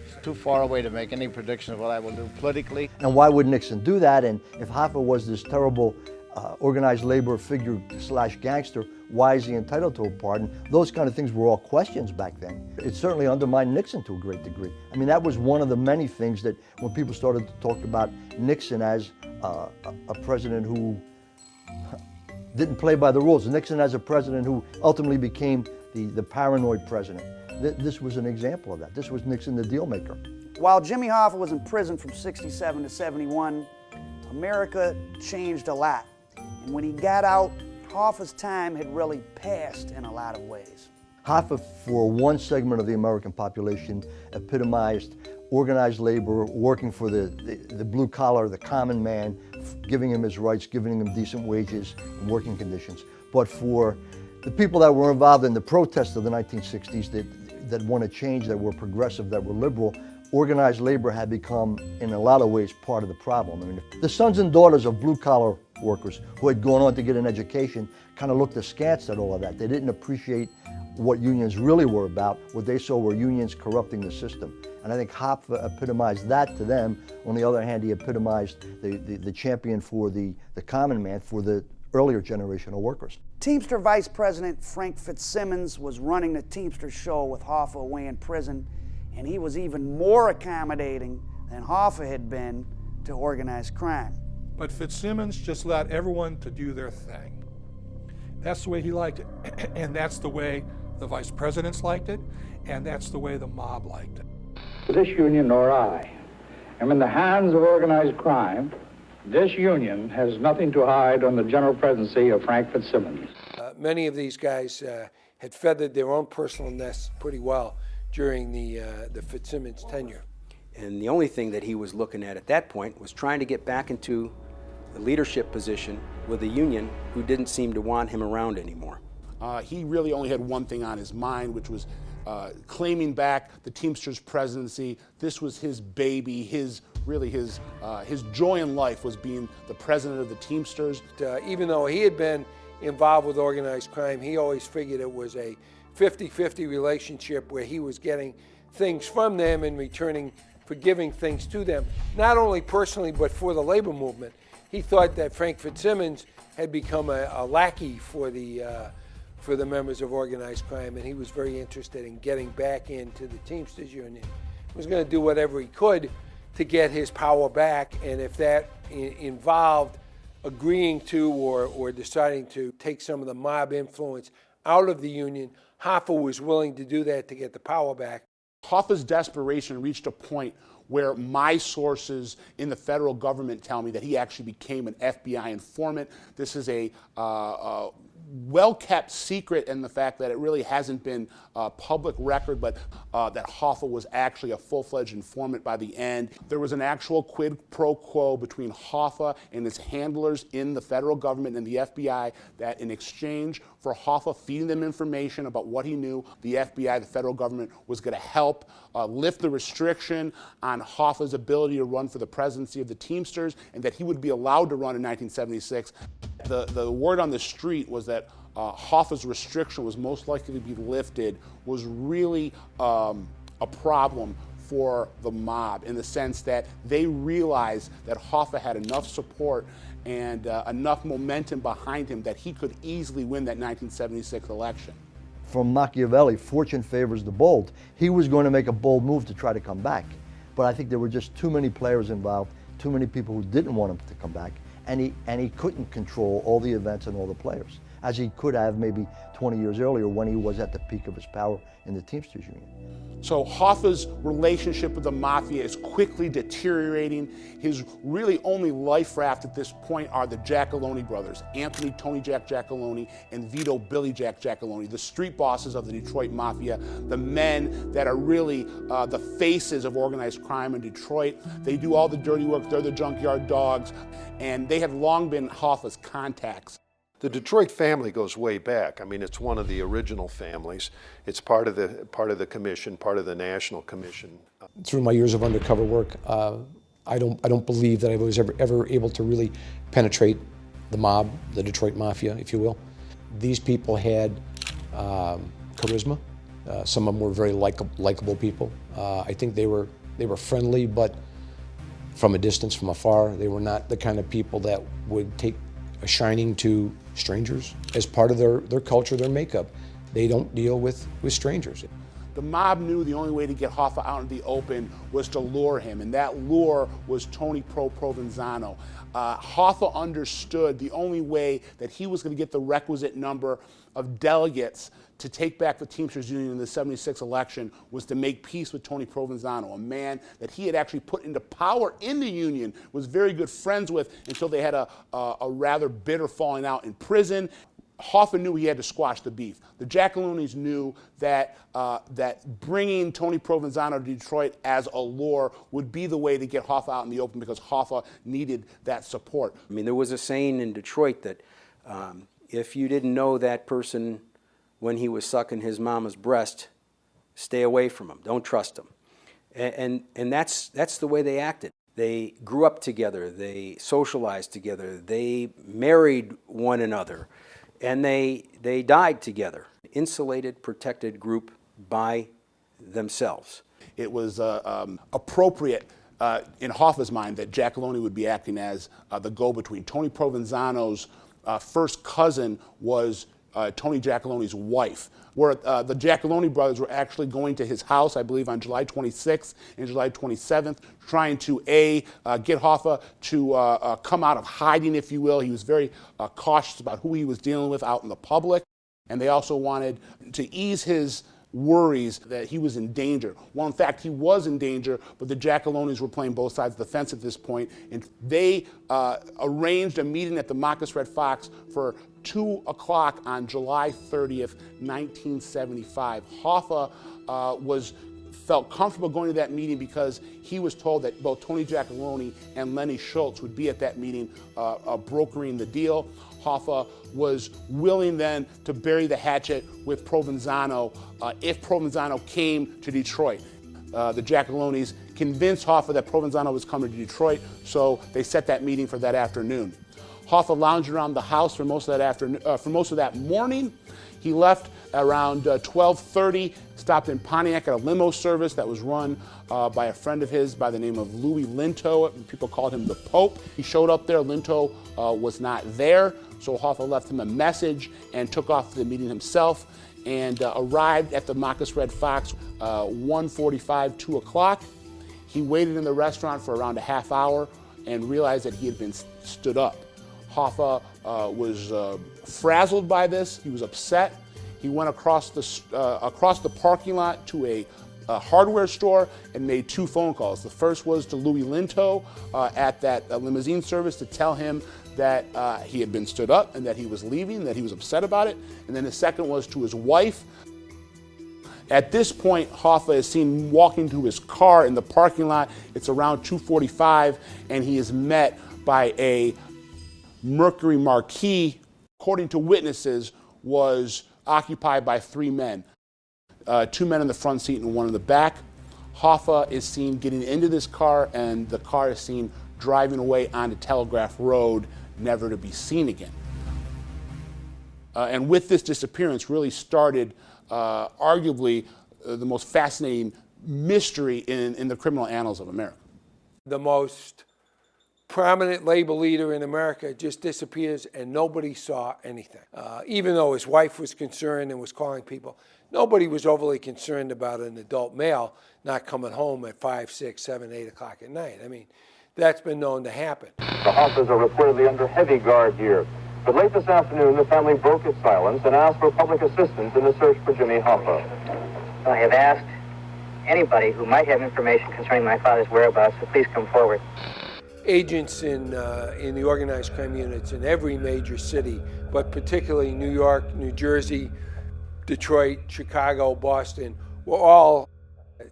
Speaker 14: It's too far away to make any prediction of what I will do politically.
Speaker 10: And why would Nixon do that? And if Hoffa was this terrible organized labor figure / gangster, why is he entitled to a pardon? Those kind of things were all questions back then. It certainly undermined Nixon to a great degree. I mean, that was one of the many things that when people started to talk about Nixon as a president who didn't play by the rules, Nixon as a president who ultimately became the paranoid president. This was an example of that. This was Nixon the deal maker.
Speaker 9: While Jimmy Hoffa was in prison from 67 to 71, America changed a lot. And when he got out, Hoffa's time had really passed in a lot of ways.
Speaker 10: Hoffa, for one segment of the American population, epitomized organized labor, working for the blue collar, the common man, giving him his rights, giving him decent wages and working conditions. But for the people that were involved in the protests of the 1960s that wanted change, that were progressive, that were liberal, organized labor had become, in a lot of ways, part of the problem. I mean, the sons and daughters of blue-collar workers who had gone on to get an education kind of looked askance at all of that. They didn't appreciate what unions really were about. What they saw were unions corrupting the system. And I think Hoffa epitomized that to them. On the other hand, he epitomized the champion for the common man, for the earlier generation of workers.
Speaker 9: Teamster Vice President Frank Fitzsimmons was running the Teamsters show with Hoffa away in prison, and he was even more accommodating than Hoffa had been to organized crime.
Speaker 1: But Fitzsimmons just allowed everyone to do their thing. That's the way he liked it. And that's the way the vice presidents liked it, and that's the way the mob liked it.
Speaker 5: This union nor I am in the hands of organized crime. This union has nothing to hide on the general presidency of Frank Fitzsimmons.
Speaker 11: Many of these guys had feathered their own personal nests pretty well during the Fitzsimmons tenure.
Speaker 21: And the only thing that he was looking at that point was trying to get back into the leadership position with a union who didn't seem to want him around anymore.
Speaker 3: He really only had one thing on his mind, which was claiming back the Teamsters presidency. This was his baby, his joy in life was being the president of the Teamsters.
Speaker 11: Even though he had been involved with organized crime, he always figured it was a 50-50 relationship where he was getting things from them and returning for giving things to them, not only personally but for the labor movement. He thought that Frank Fitzsimmons had become a lackey for the members of organized crime, and he was very interested in getting back into the Teamsters Union. He was going to do whatever he could to get his power back, and if that involved agreeing to or deciding to take some of the mob influence out of the union, Hoffa was willing to do that to get the power back.
Speaker 3: Hoffa's desperation reached a point where my sources in the federal government tell me that he actually became an FBI informant. This is a well-kept secret in the fact that it really hasn't been public record, but that Hoffa was actually a full-fledged informant by the end. There was an actual quid pro quo between Hoffa and his handlers in the federal government and the FBI that in exchange for Hoffa feeding them information about what he knew, the FBI, the federal government, was going to help lift the restriction on Hoffa's ability to run for the presidency of the Teamsters, and that he would be allowed to run in 1976. The word on the street was that Hoffa's restriction was most likely to be lifted was really a problem for the mob, in the sense that they realized that Hoffa had enough support and enough momentum behind him that he could easily win that 1976 election.
Speaker 10: From Machiavelli, fortune favors the bold. He was going to make a bold move to try to come back. But I think there were just too many players involved, too many people who didn't want him to come back, and he couldn't control all the events and all the players, as he could have maybe 20 years earlier when he was at the peak of his power in the Teamsters Union.
Speaker 3: So Hoffa's relationship with the mafia is quickly deteriorating. His really only life raft at this point are the Giacalone brothers, Anthony Tony Jack Giacalone and Vito Billy Jack Giacalone, the street bosses of the Detroit Mafia, the men that are really the faces of organized crime in Detroit. They do all the dirty work, they're the junkyard dogs, and they have long been Hoffa's contacts.
Speaker 22: The Detroit family goes way back. I mean, it's one of the original families. It's part of the commission, part of the National Commission.
Speaker 23: Through my years of undercover work, I don't believe that I was ever able to really penetrate the mob, the Detroit Mafia, if you will. These people had charisma. Some of them were very likable people. I think they were friendly, but from a distance, from afar. They were not the kind of people that would take a shining to strangers as part of their culture, their makeup. They don't deal with strangers.
Speaker 3: The mob knew the only way to get Hoffa out in the open was to lure him, and that lure was Tony Provenzano. Hoffa understood the only way that he was going to get the requisite number of delegates to take back the Teamsters Union in the '76 election was to make peace with Tony Provenzano, a man that he had actually put into power in the union, was very good friends with until they had a rather bitter falling out in prison. Hoffa knew he had to squash the beef. The Giacalones knew that that bringing Tony Provenzano to Detroit as a lure would be the way to get Hoffa out in the open, because Hoffa needed that support.
Speaker 21: I mean, there was a saying in Detroit that if you didn't know that person when he was sucking his mama's breast, stay away from him. Don't trust him. And that's the way they acted. They grew up together. They socialized together. They married one another. And they died together. Insulated, protected group by themselves.
Speaker 3: It was appropriate in Hoffa's mind that Giacalone would be acting as the go-between. Tony Provenzano's first cousin was Tony Giacalone's wife, where the Giacalone brothers were actually going to his house, I believe, on July 26th and July 27th, trying to, get Hoffa to come out of hiding, if you will. He was very cautious about who he was dealing with out in the public, and they also wanted to ease his worries that he was in danger. Well, in fact, he was in danger, but the Giacalones were playing both sides of the fence at this point, and they arranged a meeting at the Marcus Red Fox for 2 o'clock on July 30th, 1975. Hoffa felt comfortable going to that meeting because he was told that both Tony Giacalone and Lenny Schultz would be at that meeting brokering the deal. Hoffa was willing then to bury the hatchet with Provenzano if Provenzano came to Detroit. The Giacalones convinced Hoffa that Provenzano was coming to Detroit, so they set that meeting for that afternoon. Hoffa lounged around the house for most of that afternoon, for most of that morning. He left around 12:30, stopped in Pontiac at a limo service that was run by a friend of his by the name of Louis Linto. People called him the Pope. He showed up there. Linto was not there, so Hoffa left him a message and took off to the meeting himself, and arrived at the Marcus Red Fox 1:45, 2 o'clock. He waited in the restaurant for around a half hour and realized that he had been stood up. Hoffa was frazzled by this. He was upset. He went across the parking lot to a hardware store and made 2 phone calls. The first was to Louis Linto at that limousine service to tell him that he had been stood up and that he was leaving, that he was upset about it. And then the second was to his wife. At this point, Hoffa is seen walking to his car in the parking lot. It's around 2:45, and he is met by a Mercury Marquis, according to witnesses, was occupied by 3 men. 2 men in the front seat and 1 in the back. Hoffa is seen getting into this car, and the car is seen driving away onto Telegraph Road, never to be seen again. And with this disappearance really started arguably the most fascinating mystery in the criminal annals of America.
Speaker 11: The most prominent labor leader in America just disappears and nobody saw anything. Even though his wife was concerned and was calling people, nobody was overly concerned about an adult male not coming home at 5, 6, 7, 8 o'clock at night. I mean, that's been known to happen.
Speaker 2: The Hoffas are reportedly under heavy guard here. But late this afternoon, the family broke its silence and asked for public assistance in the search for Jimmy Hoffa.
Speaker 6: I have asked anybody who might have information concerning my father's whereabouts to please come forward.
Speaker 11: Agents in the organized crime units in every major city, but particularly New York, New Jersey, Detroit, Chicago, Boston, were all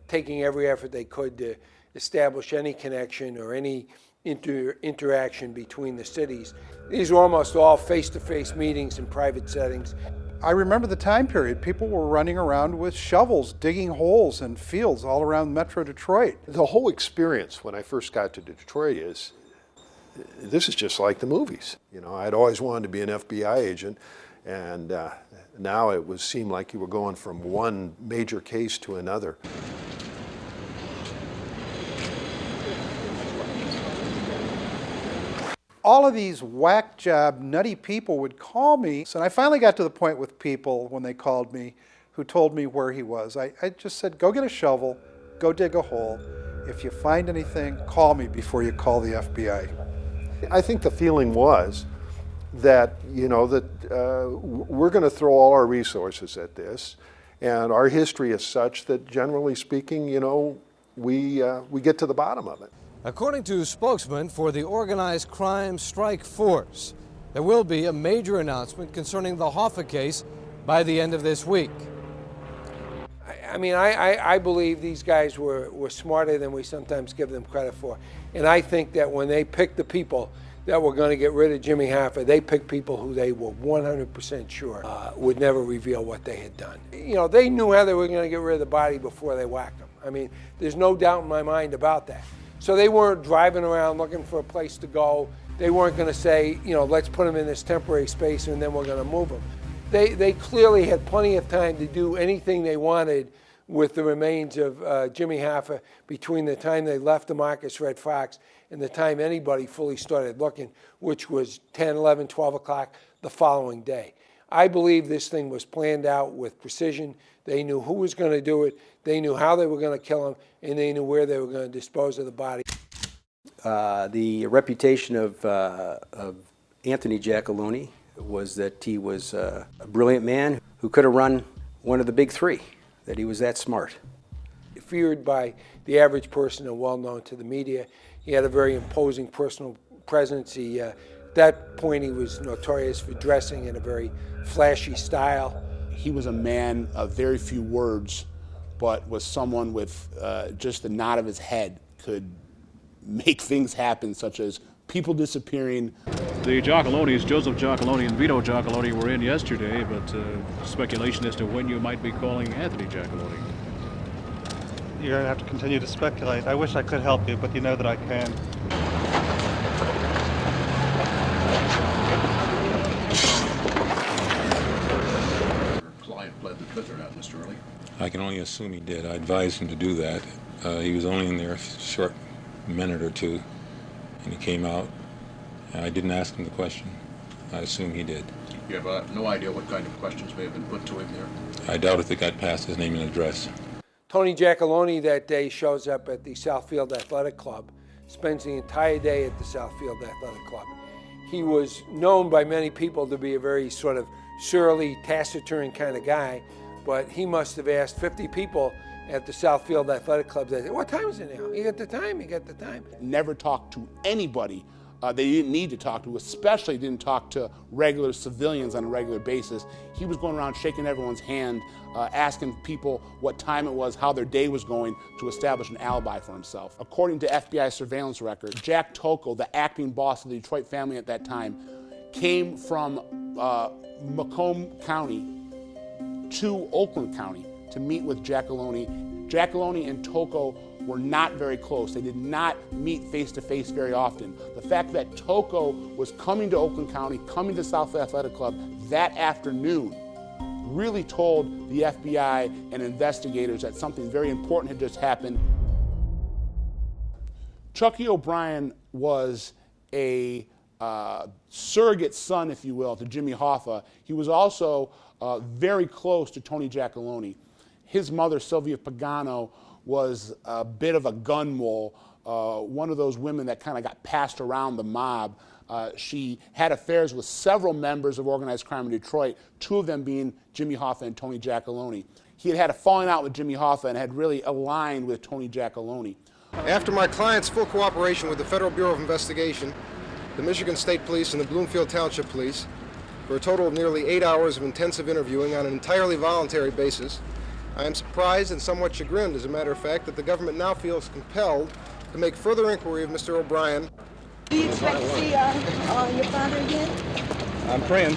Speaker 11: taking every effort they could to establish any connection or any interaction between the cities. These were almost all face-to-face meetings in private settings.
Speaker 7: I remember the time period. People were running around with shovels, digging holes in fields all around Metro Detroit.
Speaker 22: The whole experience when I first got to Detroit is, this is just like the movies. You know, I'd always wanted to be an FBI agent, and now it seemed like you were going from one major case to another.
Speaker 7: All of these whack job, nutty people would call me. So I finally got to the point with people when they called me who told me where he was. I just said, go get a shovel, go dig a hole. If you find anything, call me before you call the FBI.
Speaker 22: I think the feeling was that, you know, that we're going to throw all our resources at this, and our history is such that, generally speaking, you know, we get to the bottom of it.
Speaker 24: According to spokesman for the Organized Crime Strike Force,
Speaker 4: There will be a major announcement concerning the Hoffa case by the end of this week.
Speaker 11: I mean, I believe these guys were smarter than we sometimes give them credit for. And I think that when they picked the people that were going to get rid of Jimmy Hoffa, they picked people who they were 100% sure would never reveal what they had done. You know, they knew how they were going to get rid of the body before they whacked him. I mean, there's no doubt in my mind about that. So they weren't driving around looking for a place to go. They weren't going to say, you know, let's put him in this temporary space and then we're going to move him. They clearly had plenty of time to do anything they wanted with the remains of Jimmy Hoffa between the time they left the Marcus Red Fox and the time anybody fully started looking, which was 10, 11, 12 o'clock the following day. I believe this thing was planned out with precision. They knew who was going to do it, they knew how they were going to kill him, and they knew where they were going to dispose of the body.
Speaker 21: The reputation of Anthony Giacalone was that he was a brilliant man who could have run one of the big three, that he was that smart.
Speaker 11: Feared by the average person and well known to the media. He had a very imposing personal presence. At that point he was notorious for dressing in a very flashy style.
Speaker 3: He was a man of very few words, but was someone with just the nod of his head could make things happen, such as people disappearing.
Speaker 12: The Giacalones, Joseph Giacalone and Vito Giacalone, were in yesterday, but speculation as to when you might be calling Anthony Giacalone.
Speaker 16: You're going to have to continue to speculate. I wish I could help you, but you know that I can.
Speaker 24: Client bled the trigger out, Mr. Early.
Speaker 25: I can only assume he did. I advised him to do that. He was only in there a short minute or two, and he came out. I didn't ask him the question. I assume he did.
Speaker 24: You have no idea what kind of questions may have been put to him there?
Speaker 25: I doubt if it got past his name and address.
Speaker 11: Tony Giacalone that day shows up at the Southfield Athletic Club, spends the entire day at the Southfield Athletic Club. He was known by many people to be a very sort of surly, taciturn kind of guy, but he must have asked 50 people at the Southfield Athletic Club, they said, what time is it now? You got the time? You got the time?
Speaker 3: Never talked to anybody they didn't need to talk to, especially didn't talk to regular civilians on a regular basis. He was going around shaking everyone's hand, asking people what time it was, how their day was going, to establish an alibi for himself. According to FBI surveillance record, Jack Tocco, the acting boss of the Detroit family at that time, came from Macomb County to Oakland County to meet with Giacalone. Giacalone and Tocco were not very close. They did not meet face-to-face very often. The fact that Tocco was coming to Oakland County, coming to South Athletic Club that afternoon, really told the FBI and investigators that something very important had just happened. Chucky O'Brien was a surrogate son, if you will, to Jimmy Hoffa. He was also very close to Tony Giacalone. His mother, Sylvia Pagano, was a bit of a gun mole, one of those women that kind of got passed around the mob. She had affairs with several members of organized crime in Detroit, two of them being Jimmy Hoffa and Tony Giacalone. He had had a falling out with Jimmy Hoffa and had really aligned with Tony Giacalone.
Speaker 26: After my client's full cooperation with the Federal Bureau of Investigation, the Michigan State Police, and the Bloomfield Township Police, for a total of nearly 8 hours of intensive interviewing on an entirely voluntary basis, I am surprised and somewhat chagrined, as a matter of fact, that the government now feels compelled to make further inquiry of Mr. O'Brien.
Speaker 27: Do you expect to see your father again?
Speaker 16: I'm praying.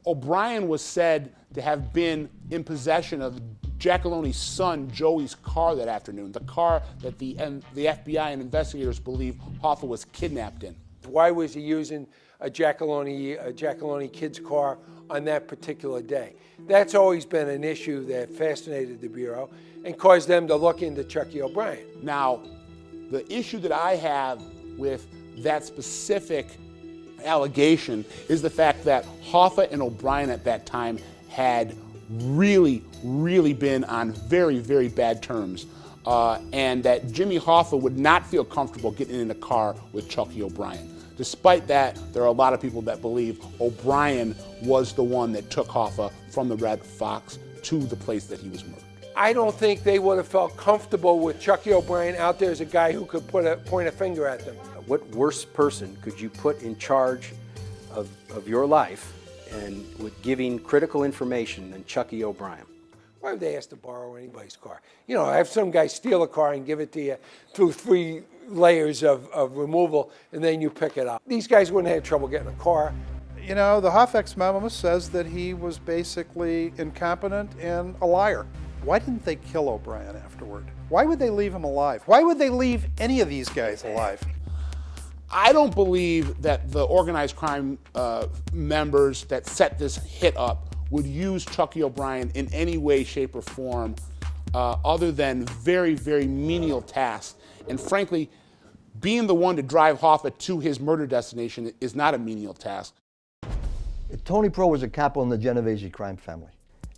Speaker 3: O'Brien was said to have been in possession of Giacalone's son, Joey's car that afternoon, the car that the FBI and investigators believe Hoffa was kidnapped in.
Speaker 11: Why was he using a Giacalone kid's car on that particular day? That's always been an issue that fascinated the Bureau and caused them to look into Chucky O'Brien.
Speaker 3: Now, the issue that I have with that specific allegation is the fact that Hoffa and O'Brien at that time had really been on very, very bad terms. And that Jimmy Hoffa would not feel comfortable getting in a car with Chucky O'Brien. Despite that, there are a lot of people that believe O'Brien was the one that took Hoffa from the Red Fox to the place that he was murdered.
Speaker 11: I don't think they would have felt comfortable with Chucky O'Brien out there as a guy who could point a finger at them.
Speaker 21: What worse person could you put in charge of your life and with giving critical information than Chucky O'Brien?
Speaker 11: Why would they ask to borrow anybody's car? You know, have some guy steal a car and give it to you through 3 layers of removal, and then you pick it up. These guys wouldn't have trouble getting a car.
Speaker 7: You know, the Hoffa memo says that he was basically incompetent and a liar. Why didn't they kill O'Brien afterward? Why would they leave him alive? Why would they leave any of these guys alive?
Speaker 3: I don't believe that the organized crime members that set this hit up would use Chucky O'Brien in any way, shape, or form other than very, very menial tasks. And frankly, being the one to drive Hoffa to his murder destination is not a menial task.
Speaker 10: Tony Pro was a capo in the Genovese crime family.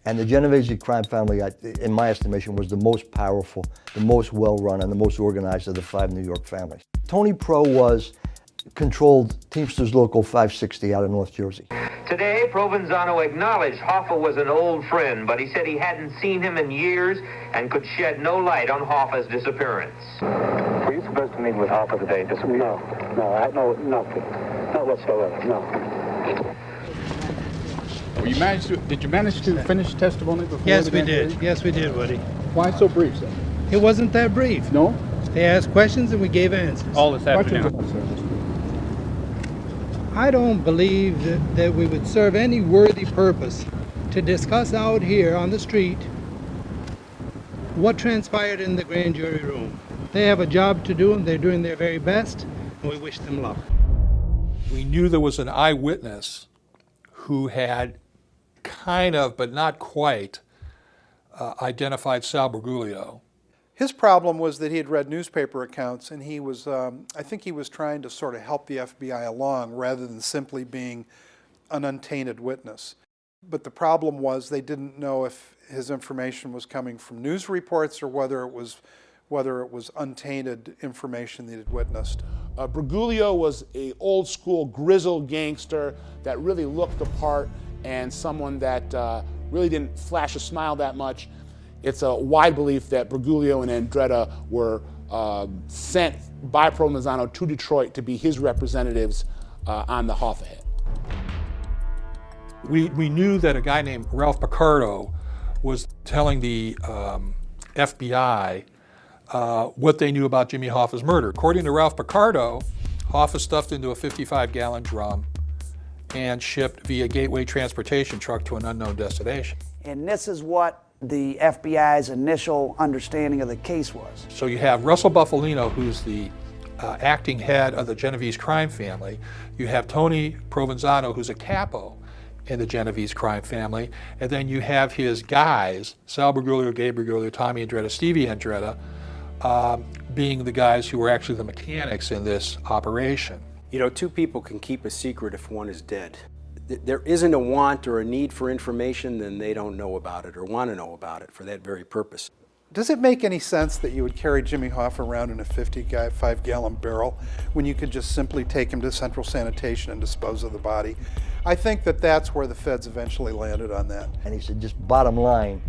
Speaker 10: And the Genovese crime family, in my estimation, was the most powerful, the most well-run, and the most organized of the 5 New York families. Tony Pro controlled Teamsters Local 560 out of North Jersey.
Speaker 8: Today, Provenzano acknowledged Hoffa was an old friend, but he said he hadn't seen him in years and could shed no light on Hoffa's disappearance.
Speaker 2: Were you supposed to meet with Hoffa today? Nothing. Not whatsoever, no.
Speaker 13: Did you manage to finish testimony before?
Speaker 15: Yes, we did. Yes, we did, Woody.
Speaker 13: Why so brief, sir?
Speaker 15: It wasn't that brief.
Speaker 13: No?
Speaker 15: They asked questions and we gave answers.
Speaker 13: All this afternoon.
Speaker 15: I don't believe that we would serve any worthy purpose to discuss out here on the street what transpired in the grand jury room. They have a job to do and they're doing their very best, and we wish them luck.
Speaker 1: We knew there was an eyewitness who had kind of, but not quite, identified Sal Bergoglio.
Speaker 7: His problem was that he had read newspaper accounts, and he was, I think he was trying to sort of help the FBI along rather than simply being an untainted witness. But the problem was they didn't know if his information was coming from news reports or whether it was untainted information that he had witnessed.
Speaker 3: Bergoglio was an old school grizzled gangster that really looked the part and someone that really didn't flash a smile that much. It's a wide belief that Bergoglio and Andretta were sent by Provenzano to Detroit to be his representatives on the Hoffa hit.
Speaker 1: We knew that a guy named Ralph Picardo was telling the FBI what they knew about Jimmy Hoffa's murder. According to Ralph Picardo, Hoffa stuffed into a 55-gallon drum and shipped via gateway transportation truck to an unknown destination.
Speaker 9: And this is what the FBI's initial understanding of the case was.
Speaker 1: So you have Russell Buffalino, who's the acting head of the Genovese crime family. You have Tony Provenzano, who's a capo in the Genovese crime family. And then you have his guys, Sal Bergoglio, Gabe Bergoglio, Tommy Andretta, Stevie Andretta, being the guys who were actually the mechanics in this operation.
Speaker 21: You know, 2 people can keep a secret if one is dead. There isn't a want or a need for information, then they don't know about it or want to know about it for that very purpose.
Speaker 7: Does it make any sense that you would carry Jimmy Hoffa around in a 55-gallon barrel when you could just simply take him to central sanitation and dispose of the body? I think that that's where the feds eventually landed on that.
Speaker 10: And he said, just bottom line,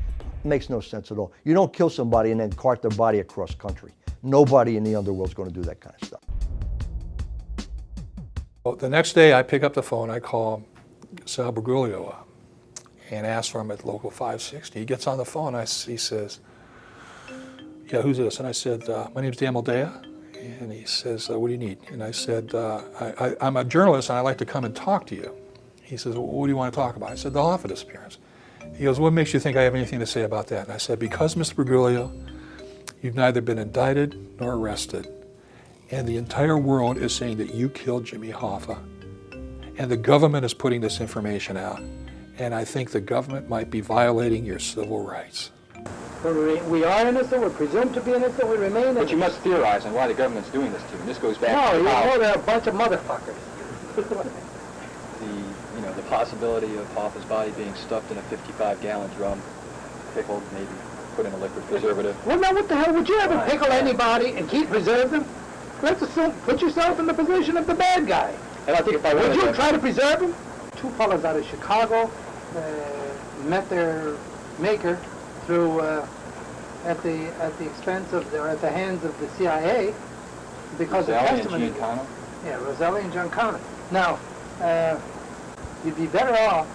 Speaker 10: makes no sense at all. You don't kill somebody and then cart their body across country. Nobody in the underworld's going to do that kind of stuff.
Speaker 1: Well, the next day I pick up the phone, I call Sal Bergoglio up and ask for him at local 560. He gets on the phone, he says, yeah, who's this? And I said, my name's Dan Moldea. And he says, what do you need? And I said, I'm a journalist and I'd like to come and talk to you. He says, well, what do you want to talk about? I said, the Hoffa disappearance. He goes, what makes you think I have anything to say about that? And I said, because, Mr. Bergoglio, you've neither been indicted nor arrested. And the entire world is saying that you killed Jimmy Hoffa. And the government is putting this information out. And I think the government might be violating your civil rights.
Speaker 17: We are innocent, we're presumed to be innocent, we remain innocent.
Speaker 18: But you must theorize on why the government's doing this to you. And this goes back
Speaker 17: to
Speaker 18: the
Speaker 17: No, they're a bunch of motherfuckers.
Speaker 18: The possibility of Hoffa's body being stuffed in a 55-gallon drum, pickled, maybe put in a liquid preservative.
Speaker 17: Well, now what the hell, would you ever pickle anybody and preserve them? Let's assume, put yourself in the position of the bad guy.
Speaker 18: And I think if I
Speaker 17: would you try to preserve them? 2 fellas out of Chicago met their maker through
Speaker 15: at the expense of, or at the hands of the CIA, because the
Speaker 18: Roselli and
Speaker 15: testimony.
Speaker 18: Giancana?
Speaker 15: Yeah, Roselli and Giancana. Now, you'd be better off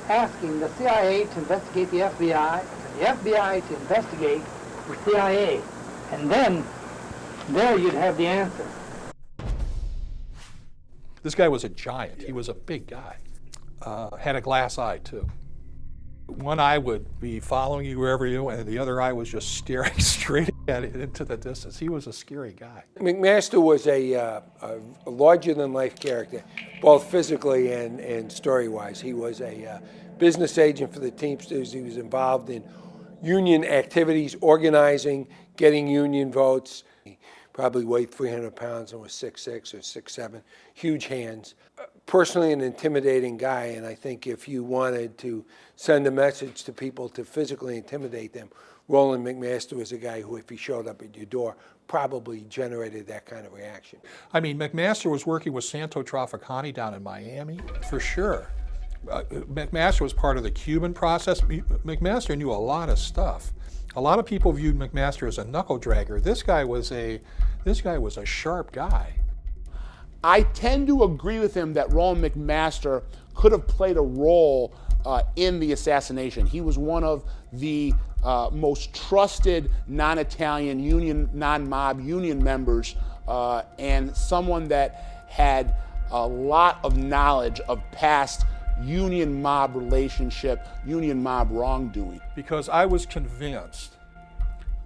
Speaker 15: asking the CIA to investigate the FBI, and the FBI to investigate the CIA, and then there you'd have the answer.
Speaker 1: This guy was a giant. He was a big guy. Had a glass eye, too. One eye would be following you wherever you went, and the other eye was just staring straight at it into the distance. He was a scary guy.
Speaker 11: McMaster was a larger-than-life character, both physically and story-wise. He was a business agent for the Teamsters. He was involved in union activities, organizing, getting union votes. He probably weighed 300 pounds and was 6'6" or 6'7", huge hands. Personally an intimidating guy, and I think if you wanted to send a message to people to physically intimidate them, Roland McMaster was a guy who, if he showed up at your door, probably generated that kind of reaction.
Speaker 1: I mean, McMaster was working with Santo Trafficani down in Miami, for sure. McMaster was part of the Cuban process. McMaster knew a lot of stuff. A lot of people viewed McMaster as a knuckle dragger. This guy was a sharp guy.
Speaker 3: I tend to agree with him that Roland McMaster could have played a role in the assassination. He was one of the most trusted non-Italian union, non-mob union members, and someone that had a lot of knowledge of past union mob relationship, union mob wrongdoing.
Speaker 1: Because I was convinced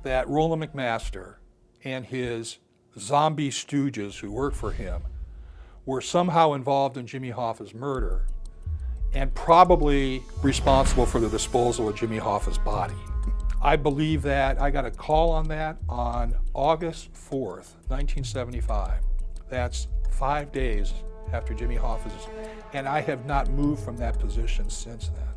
Speaker 1: that Roland McMaster and his zombie stooges who worked for him were somehow involved in Jimmy Hoffa's murder and probably responsible for the disposal of Jimmy Hoffa's body. I believe that. I got a call on that on August 4th, 1975. That's 5 days after Jimmy Hoffa's, and I have not moved from that position since then.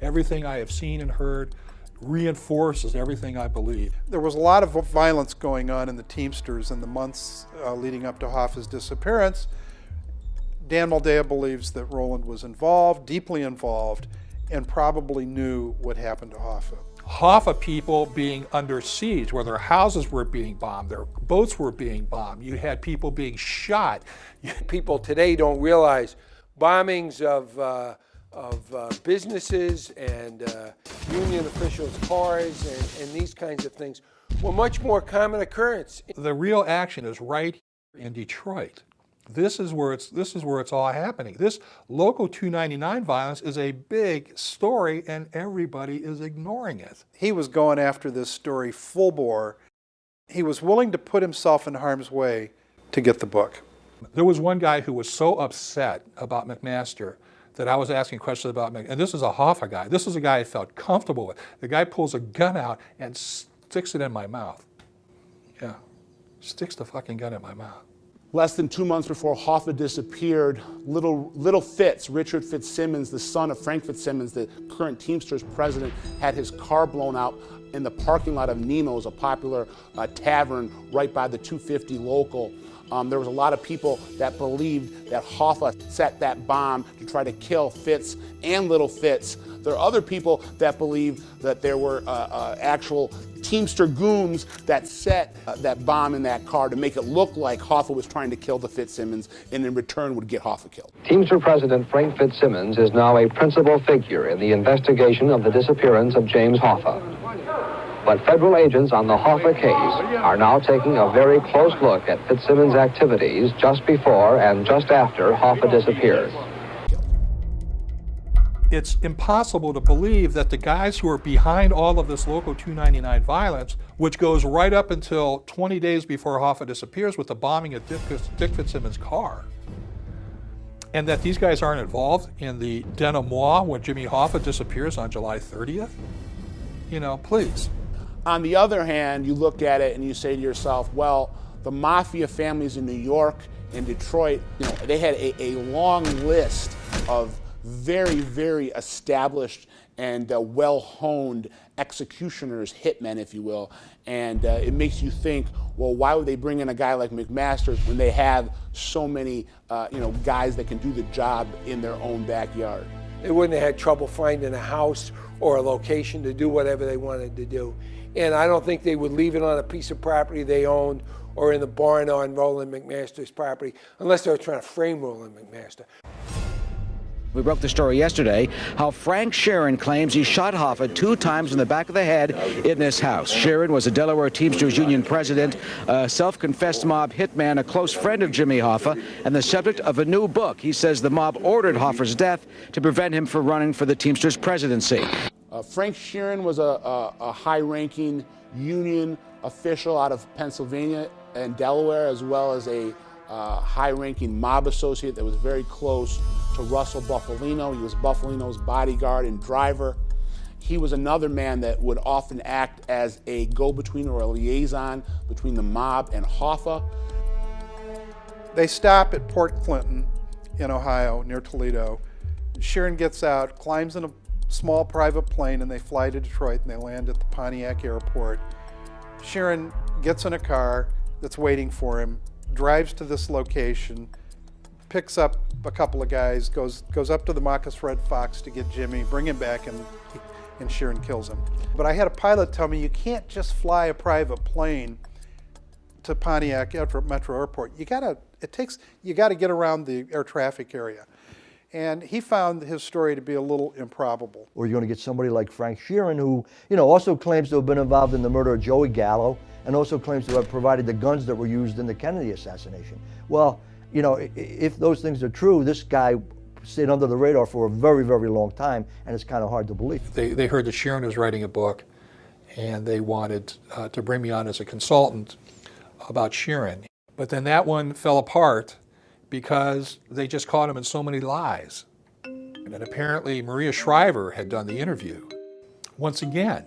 Speaker 1: Everything I have seen and heard reinforces everything I believe.
Speaker 7: There was a lot of violence going on in the Teamsters in the months leading up to Hoffa's disappearance. Dan Moldea believes that Roland was involved, deeply involved, and probably knew what happened to Hoffa.
Speaker 1: Hoffa people being under siege, where their houses were being bombed, their boats were being bombed, you had people being shot.
Speaker 11: People today don't realize bombings of businesses and union officials' cars and these kinds of things were much more common occurrence.
Speaker 1: The real action is right here in Detroit. This is where it's all happening. This local 299 violence is a big story, and everybody is ignoring it.
Speaker 7: He was going after this story full bore. He was willing to put himself in harm's way to get the book.
Speaker 1: There was one guy who was so upset about McMaster that I was asking questions about McMaster, and this is a Hoffa guy. This is a guy I felt comfortable with. The guy pulls a gun out and sticks it in my mouth. Yeah, sticks the fucking gun in my mouth.
Speaker 3: Less than 2 months before Hoffa disappeared, little Fitz, Richard Fitzsimmons, the son of Frank Fitzsimmons, the current Teamsters president, had his car blown out in the parking lot of Nemo's, a popular tavern right by the 250 local. There was a lot of people that believed that Hoffa set that bomb to try to kill Fitz and little Fitz. There are other people that believe that there were actual Teamster goons that set that bomb in that car to make it look like Hoffa was trying to kill the Fitzsimmons and in return would get Hoffa killed.
Speaker 2: Teamster President Frank Fitzsimmons is now a principal figure in the investigation of the disappearance of James Hoffa. But federal agents on the Hoffa case are now taking a very close look at Fitzsimmons' activities just before and just after Hoffa disappeared.
Speaker 1: It's impossible to believe that the guys who are behind all of this local 299 violence, which goes right up until 20 days before Hoffa disappears with the bombing of Dick Fitzsimmons' car, and that these guys aren't involved in the denouement when Jimmy Hoffa disappears on July 30th? You know, please.
Speaker 3: On the other hand, you look at it and you say to yourself, well, the mafia families in New York and Detroit, you know, they had a long list of very, very established and well-honed executioners, hitmen, if you will. And it makes you think, well, why would they bring in a guy like McMaster when they have so many, guys that can do the job in their own backyard?
Speaker 11: They wouldn't have had trouble finding a house or a location to do whatever they wanted to do. And I don't think they would leave it on a piece of property they owned or in the barn on Roland McMaster's property, unless they were trying to frame Roland McMaster.
Speaker 5: We broke the story yesterday, how Frank Sheeran claims he shot Hoffa 2 times in the back of the head in this house. Sheeran was a Delaware Teamsters Union president, a self-confessed mob hitman, a close friend of Jimmy Hoffa, and the subject of a new book. He says the mob ordered Hoffa's death to prevent him from running for the Teamsters presidency.
Speaker 3: Frank Sheeran was a high-ranking Union official out of Pennsylvania and Delaware, as well as a high-ranking mob associate that was very close to Russell Bufalino. He was Bufalino's bodyguard and driver. He was another man that would often act as a go-between or a liaison between the mob and Hoffa.
Speaker 7: They stop at Port Clinton in Ohio, near Toledo. Sheeran gets out, climbs in a small private plane, and they fly to Detroit, and they land at the Pontiac airport. Sheeran gets in a car that's waiting for him, drives to this location, picks up a couple of guys, goes up to the Marcus Red Fox to get Jimmy, bring him back, and Sheeran kills him. But I had a pilot tell me you can't just fly a private plane to Pontiac Metro Airport. You gotta get around the air traffic area. And he found his story to be a little improbable.
Speaker 10: Or you're going to get somebody like Frank Sheeran, who, also claims to have been involved in the murder of Joey Gallo, and also claims to have provided the guns that were used in the Kennedy assassination. Well, if those things are true, this guy stayed under the radar for a very, very long time, and it's kind of hard to believe.
Speaker 1: They heard that Sheeran was writing a book, and they wanted to bring me on as a consultant about Sheeran. But then that one fell apart because they just caught him in so many lies. And apparently Maria Shriver had done the interview. Once again,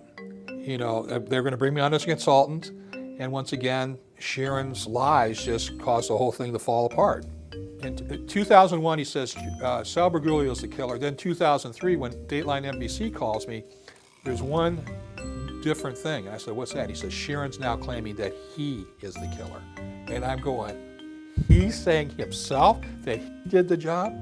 Speaker 1: they're going to bring me on as a consultant, and once again, Sheeran's lies just caused the whole thing to fall apart. In 2001, he says Sal Bergoglio's the killer. Then 2003, when Dateline NBC calls me, there's one different thing. I said, what's that? He says, Sheeran's now claiming that he is the killer. And I'm going, he's saying himself that he did the job?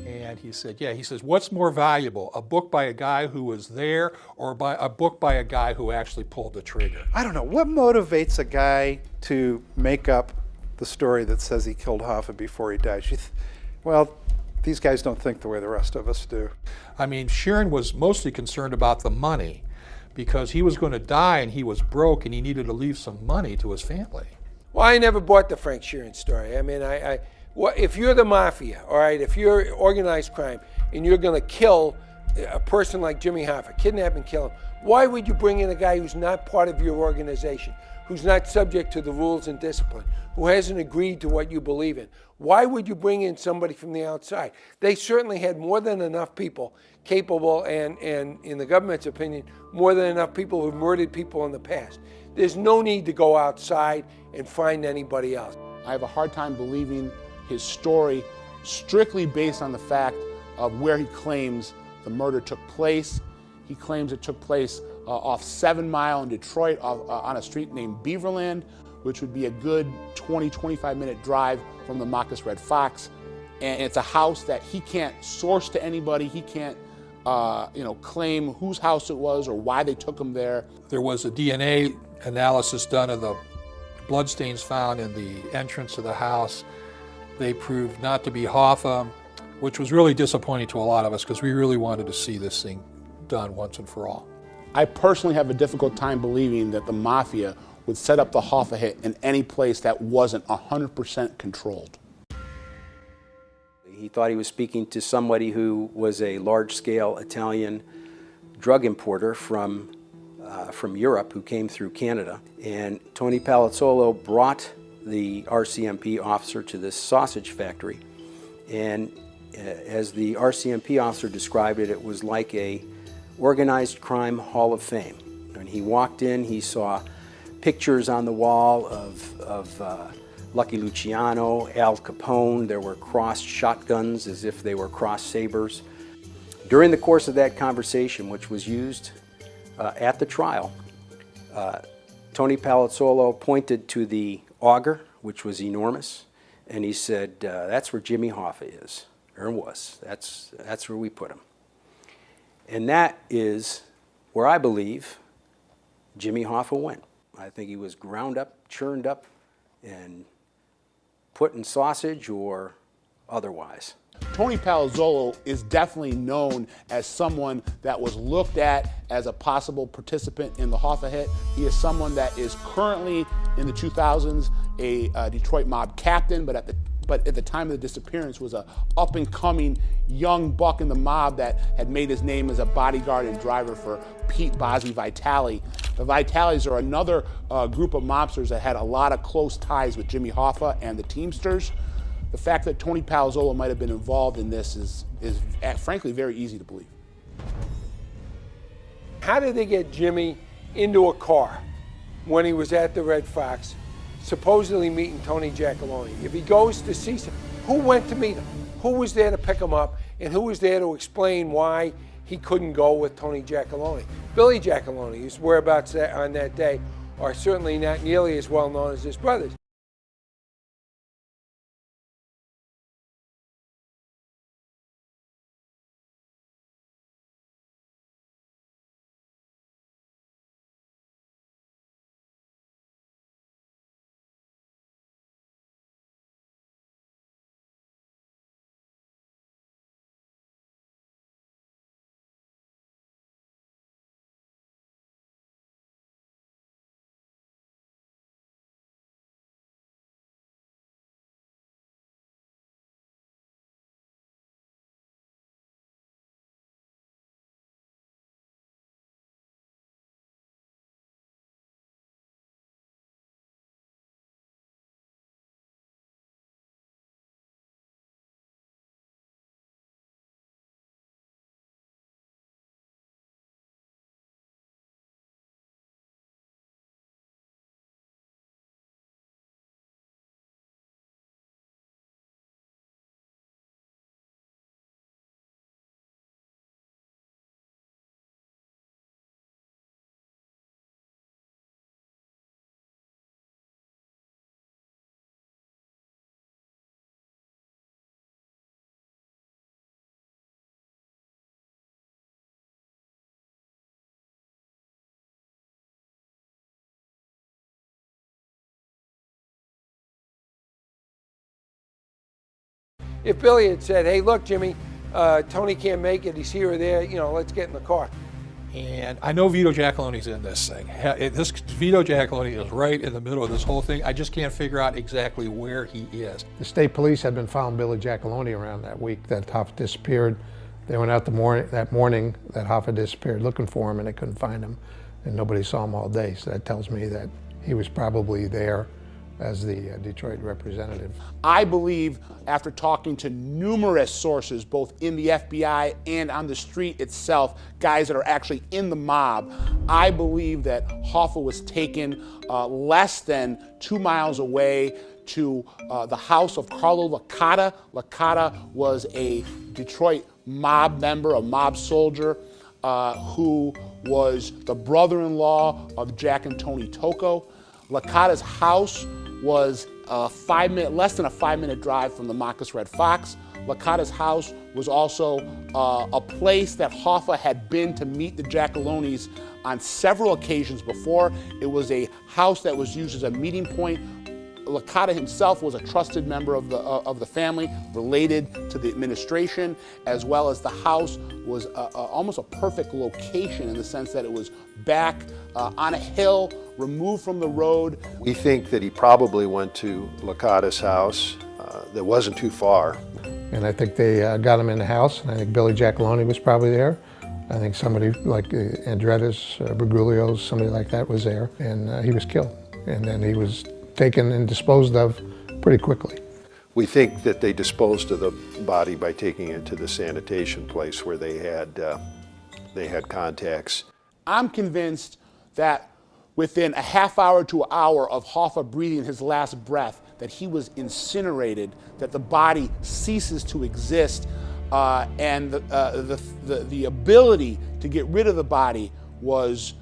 Speaker 1: And he said, yeah. He says, what's more valuable, a book by a guy who was there or a book by a guy who actually pulled the trigger?
Speaker 7: I don't know. What motivates a guy to make up the story that says he killed Hoffa before he died? Well, these guys don't think the way the rest of us do.
Speaker 1: I mean, Sheeran was mostly concerned about the money because he was going to die and he was broke and he needed to leave some money to his family.
Speaker 11: Well, I never bought the Frank Sheeran story. I mean, if you're the mafia, all right, if you're organized crime and you're going to kill a person like Jimmy Hoffa, kidnap and kill him, why would you bring in a guy who's not part of your organization, who's not subject to the rules and discipline, who hasn't agreed to what you believe in? Why would you bring in somebody from the outside? They certainly had more than enough people capable and in the government's opinion, more than enough people who've murdered people in the past. There's no need to go outside and find anybody else.
Speaker 3: I have a hard time believing his story strictly based on the fact of where he claims the murder took place. He claims it took place off 7 Mile in Detroit on a street named Beaverland, which would be a good 20-25 minute drive from the Marcus Red Fox. And it's a house that he can't source to anybody. He can't claim whose house it was or why they took him there.
Speaker 1: There was a DNA analysis done of the bloodstains found in the entrance of the house. They proved not to be Hoffa, which was really disappointing to a lot of us because we really wanted to see this thing done once and for all.
Speaker 3: I personally have a difficult time believing that the mafia would set up the Hoffa hit in any place that wasn't 100% controlled.
Speaker 21: He thought he was speaking to somebody who was a large-scale Italian drug importer from Europe who came through Canada. And Tony Palazzolo brought the RCMP officer to this sausage factory. And as the RCMP officer described it, it was like a organized crime hall of fame. When he walked in, he saw pictures on the wall of Lucky Luciano, Al Capone. There were crossed shotguns as if they were crossed sabers. During the course of that conversation, which was used at the trial, Tony Palazzolo pointed to the auger, which was enormous, and he said, that's where Jimmy Hoffa is, or was. That's where we put him. And that is where I believe Jimmy Hoffa went. I think he was ground up, churned up, and put in sausage or otherwise.
Speaker 3: Tony Palazzolo is definitely known as someone that was looked at as a possible participant in the Hoffa hit. He is someone that is currently, in the 2000s, a Detroit mob captain, but at the time of the disappearance was a up-and-coming young buck in the mob that had made his name as a bodyguard and driver for Pete Bozzy Vitale. The Vitales are another group of mobsters that had a lot of close ties with Jimmy Hoffa and the Teamsters. The fact that Tony Palazzolo might have been involved in this is frankly very easy to believe.
Speaker 11: How did they get Jimmy into a car when he was at the Red Fox, supposedly meeting Tony Giacalone? If he goes to see who went to meet him? Who was there to pick him up? And who was there to explain why he couldn't go with Tony Giacalone? Billy Giacalone, his whereabouts on that day are certainly not nearly as well known as his brothers. If Billy had said, hey, look, Jimmy, Tony can't make it, he's here or there, you know, let's get in the car.
Speaker 1: And I know Vito Giacalone's in this thing. This Vito Giacalone is right in the middle of this whole thing. I just can't figure out exactly where he is.
Speaker 4: The state police had been following Billy Giacalone around that week that Hoffa disappeared. They went out that morning that Hoffa disappeared looking for him, and they couldn't find him, and nobody saw him all day. So that tells me that he was probably there as the Detroit representative.
Speaker 3: I believe, after talking to numerous sources, both in the FBI and on the street itself, guys that are actually in the mob, I believe that Hoffa was taken less than 2 miles away to the house of Carlo Licata. Licata was a Detroit mob member, a mob soldier, who was the brother-in-law of Jack and Tony Tocco. Licata's house was less than a 5-minute drive from the Marcus Red Fox. Licata's house was also a place that Hoffa had been to meet the Giacalones on several occasions before. It was a house that was used as a meeting point. Licata himself was a trusted member of the family, related to the administration, as well as the house was almost a perfect location in the sense that it was back on a hill, removed from the road.
Speaker 26: We think that he probably went to Licata's house that wasn't too far.
Speaker 4: And I think they got him in the house, and I think Billy Giacalone was probably there. I think somebody like Andretti's, Bergoglio's, somebody like that was there, and he was killed. And then he was taken and disposed of pretty quickly.
Speaker 26: We think that they disposed of the body by taking it to the sanitation place where they had contacts.
Speaker 3: I'm convinced that within a half hour to an hour of Hoffa breathing his last breath, that he was incinerated, that the body ceases to exist, and the ability to get rid of the body was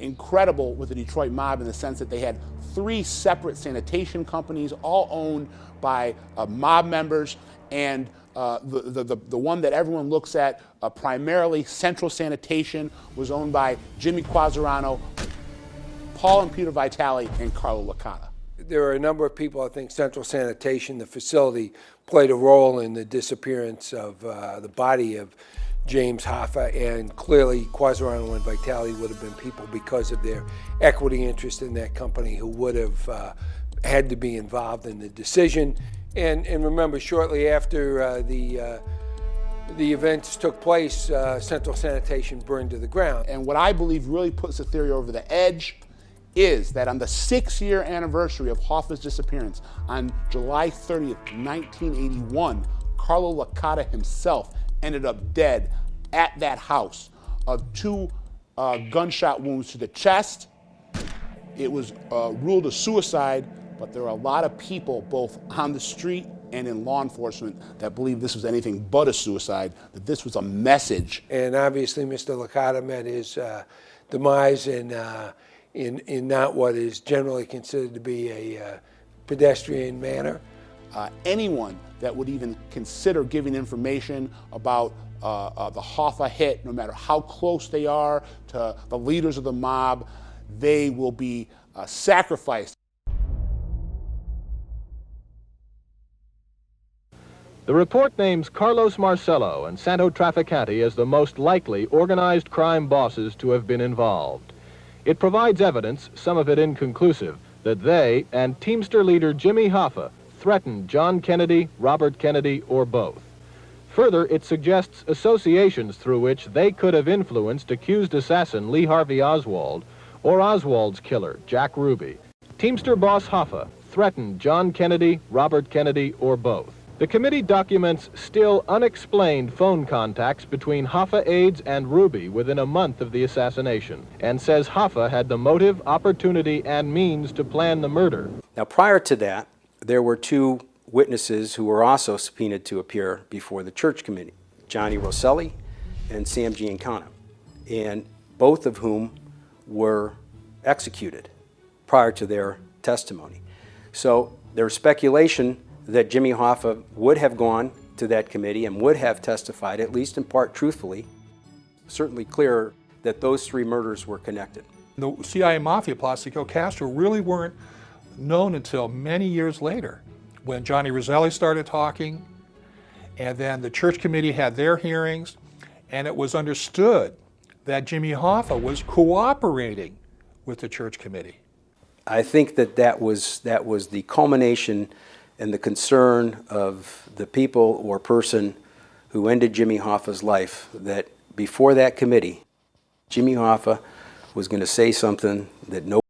Speaker 3: incredible with the Detroit mob in the sense that they had 3 separate sanitation companies, all owned by mob members, and the one that everyone looks at, primarily Central Sanitation, was owned by Jimmy Quasarano, Paul and Peter Vitale, and Carlo Licata.
Speaker 11: There are a number of people, I think Central Sanitation, the facility, played a role in the disappearance of the body of James Hoffa, and clearly Quasarano and Vitale would have been people because of their equity interest in that company who would have had to be involved in the decision. And remember, shortly after the events took place, Central Sanitation burned to the ground.
Speaker 3: And what I believe really puts the theory over the edge is that on the 6-year anniversary of Hoffa's disappearance, on July 30th, 1981, Carlo Licata himself ended up dead at that house of 2 gunshot wounds to the chest. It was ruled a suicide, but there are a lot of people, both on the street and in law enforcement, that believe this was anything but a suicide, that this was a message.
Speaker 11: And obviously Mr. Licata met his demise in not what is generally considered to be a pedestrian manner.
Speaker 3: Anyone that would even consider giving information about the Hoffa hit, no matter how close they are to the leaders of the mob, they will be sacrificed.
Speaker 6: The report names Carlos Marcello and Santo Trafficante as the most likely organized crime bosses to have been involved. It provides evidence, some of it inconclusive, that they and Teamster leader Jimmy Hoffa threatened John Kennedy, Robert Kennedy, or both. Further, it suggests associations through which they could have influenced accused assassin Lee Harvey Oswald or Oswald's killer, Jack Ruby. Teamster boss Hoffa threatened John Kennedy, Robert Kennedy, or both. The committee documents still unexplained phone contacts between Hoffa aides and Ruby within a month of the assassination, and says Hoffa had the motive, opportunity, and means to plan the murder.
Speaker 21: Now, prior to that, there were 2 witnesses who were also subpoenaed to appear before the church committee, Johnny Rosselli and Sam Giancana, and both of whom were executed prior to their testimony. So there's speculation that Jimmy Hoffa would have gone to that committee and would have testified, at least in part truthfully. Certainly clear that those 3 murders were connected.
Speaker 1: The CIA mafia plots to kill Castro really weren't known until many years later, when Johnny Rosselli started talking, and then the church committee had their hearings, and it was understood that Jimmy Hoffa was cooperating with the church committee.
Speaker 21: I think that was the culmination and the concern of the people or person who ended Jimmy Hoffa's life, that before that committee, Jimmy Hoffa was going to say something that no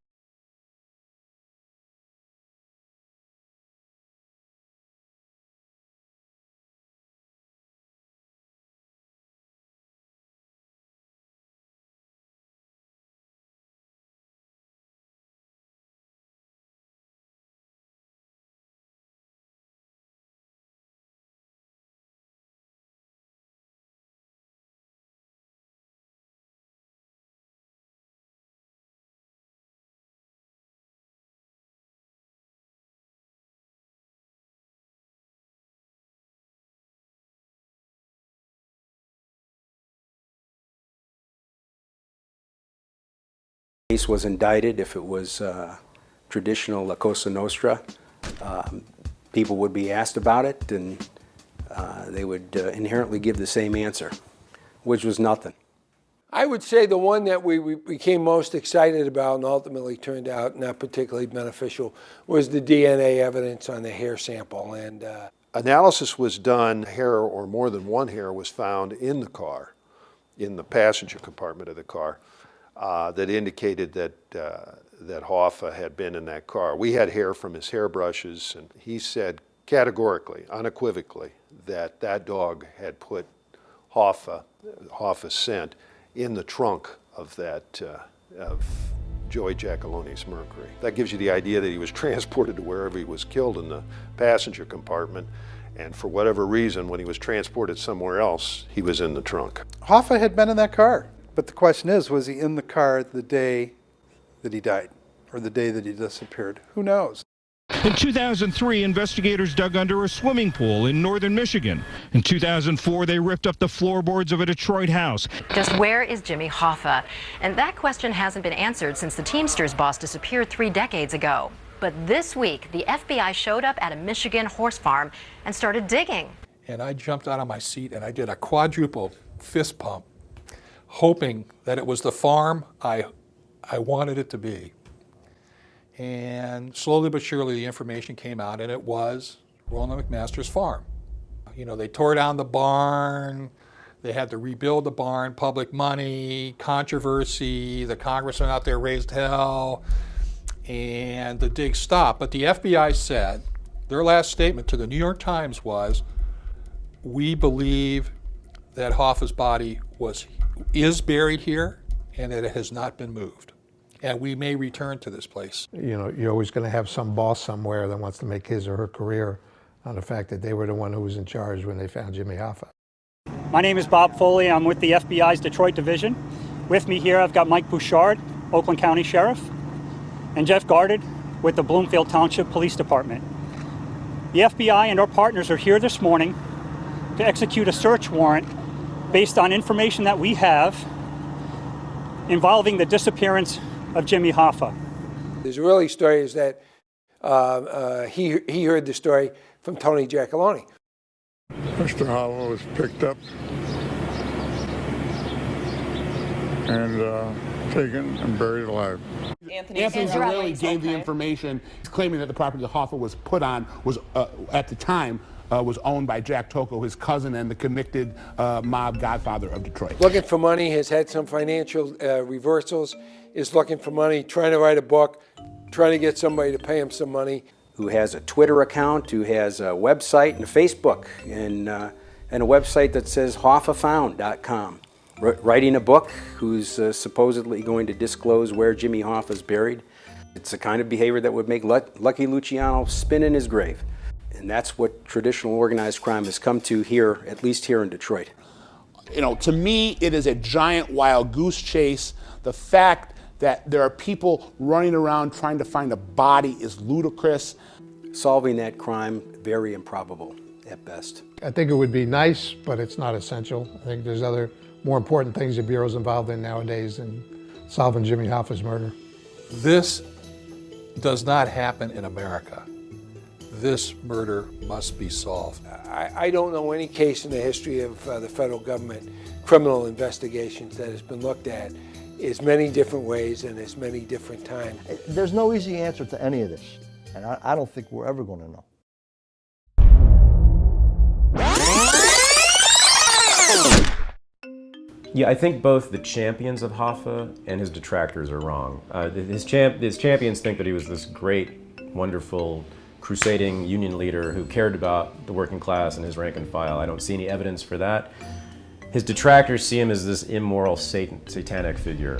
Speaker 21: case was indicted, if it was traditional La Cosa Nostra, people would be asked about it, and they would inherently give the same answer, which was nothing.
Speaker 11: I would say the one that we became most excited about and ultimately turned out not particularly beneficial was the DNA evidence on the hair sample. And
Speaker 12: analysis was done. Hair, or more than one hair, was found in the car, in the passenger compartment of the car, that indicated that that Hoffa had been in that car. We had hair from his hairbrushes, and he said categorically, unequivocally, that that dog had put Hoffa's scent in the trunk of that of Joey Giacalone's Mercury. That gives you the idea that he was transported to wherever he was killed in the passenger compartment, and for whatever reason, when he was transported somewhere else, he was in the trunk.
Speaker 7: Hoffa had been in that car, but the question is, was he in the car the day that he died or the day that he disappeared. Who knows?
Speaker 14: In 2003, investigators dug under a swimming pool in northern Michigan. In 2004, they ripped up the floorboards of a Detroit house.
Speaker 19: Just where is Jimmy Hoffa? And that question hasn't been answered since the Teamsters boss disappeared 3 decades ago. But this week, the FBI showed up at a Michigan horse farm and started digging.
Speaker 1: And I jumped out of my seat and I did a quadruple fist pump, hoping that it was the farm I wanted it to be. And slowly but surely the information came out, and it was Roland McMaster's farm. You know, they tore down the barn, they had to rebuild the barn, public money, controversy, the congressman out there raised hell, and the dig stopped. But the FBI said, their last statement to the New York Times was, we believe that Hoffa's body is buried here and that it has not been moved. And we may return to this place.
Speaker 4: You know, you're always going to have some boss somewhere that wants to make his or her career on the fact that they were the one who was in charge when they found Jimmy Hoffa.
Speaker 20: My name is Bob Foley. I'm with the FBI's Detroit Division. With me here, I've got Mike Bouchard, Oakland County Sheriff, and Jeff Garded with the Bloomfield Township Police Department. The FBI and our partners are here this morning to execute a search warrant based on information that we have involving the disappearance of Jimmy Hoffa.
Speaker 11: His really story is that he heard the story from Tony Giacalone.
Speaker 22: Mr. Hoffa was picked up and taken and buried alive.
Speaker 3: Anthony Zarelli gave the information, claiming that the property that Hoffa was put on was, at the time, was owned by Jack Tocco, his cousin and the convicted mob godfather of Detroit.
Speaker 11: Looking for money, has had some financial reversals, is looking for money, trying to write a book, trying to get somebody to pay him some money.
Speaker 21: Who has a Twitter account, who has a website and a Facebook, and a website that says HoffaFound.com. Writing a book, who's supposedly going to disclose where Jimmy Hoffa's buried. It's the kind of behavior that would make Lucky Luciano spin in his grave. And that's what traditional organized crime has come to here, at least here in Detroit.
Speaker 3: You know, to me, it is a giant wild goose chase. The fact that there are people running around trying to find a body is ludicrous.
Speaker 21: Solving that crime, very improbable at best.
Speaker 4: I think it would be nice, but it's not essential. I think there's other more important things the Bureau's involved in nowadays than solving Jimmy Hoffa's murder.
Speaker 1: This does not happen in America. This murder must be solved.
Speaker 11: I don't know any case in the history of the federal government criminal investigations that has been looked at as many different ways and as many different times.
Speaker 10: There's no easy answer to any of this, and I don't think we're ever going to know.
Speaker 23: Yeah, I think both the champions of Hoffa and his detractors are wrong. His champions think that he was this great, wonderful, crusading union leader who cared about the working class and his rank and file. I don't see any evidence for that. His detractors see him as this immoral satanic figure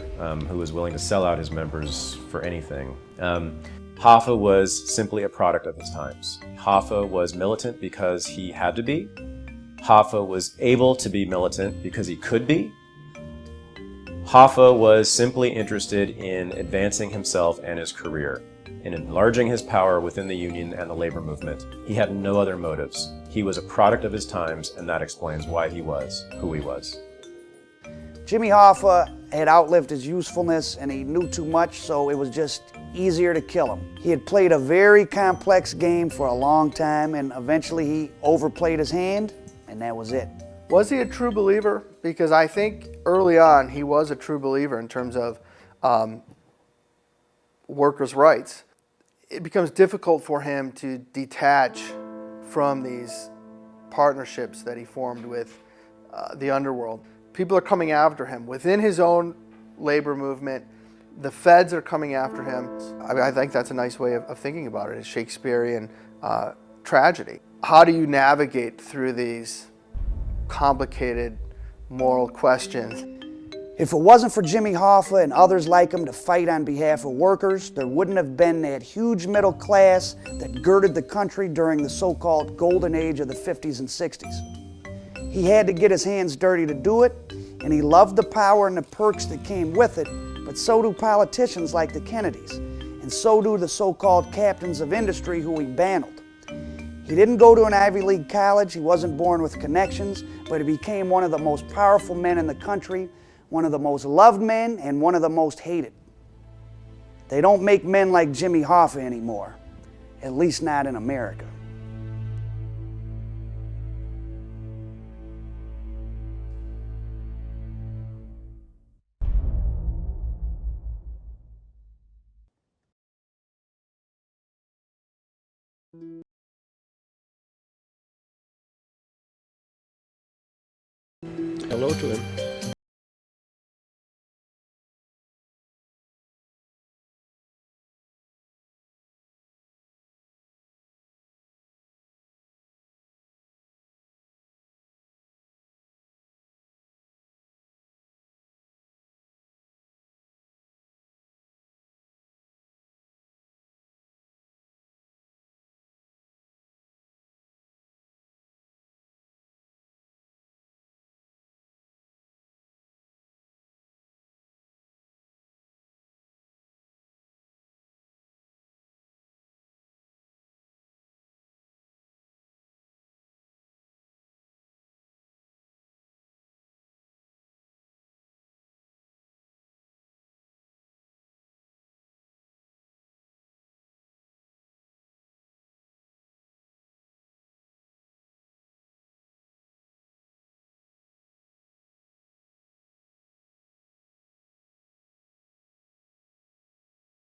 Speaker 23: who was willing to sell out his members for anything. Hoffa was simply a product of his times. Hoffa was militant because he had to be. Hoffa was able to be militant because he could be. Hoffa was simply interested in advancing himself and his career, in enlarging his power within the union and the labor movement. He had no other motives. He was a product of his times, and that explains why he was who he was.
Speaker 9: Jimmy Hoffa had outlived his usefulness and he knew too much, so it was just easier to kill him. He had played a very complex game for a long time, and eventually he overplayed his hand, and that was it.
Speaker 24: Was he a true believer? Because I think early on he was a true believer in terms of workers' rights. It becomes difficult for him to detach from these partnerships that he formed with the underworld. People are coming after him within his own labor movement. The feds are coming after him. I think that's a nice way of thinking about it, a Shakespearean tragedy. How do you navigate through these complicated moral questions?
Speaker 9: If it wasn't for Jimmy Hoffa and others like him to fight on behalf of workers, there wouldn't have been that huge middle class that girded the country during the so-called golden age of the 50s and 60s. He had to get his hands dirty to do it, and he loved the power and the perks that came with it, but but so do politicians like the Kennedys, and so do the so-called captains of industry who he bandled. He didn't go to an Ivy League college, he wasn't born with connections, but he became one of the most powerful men in the country, one of the most loved men, and one of the most hated. They don't make men like Jimmy Hoffa anymore, at least not in America.
Speaker 11: Hello to him.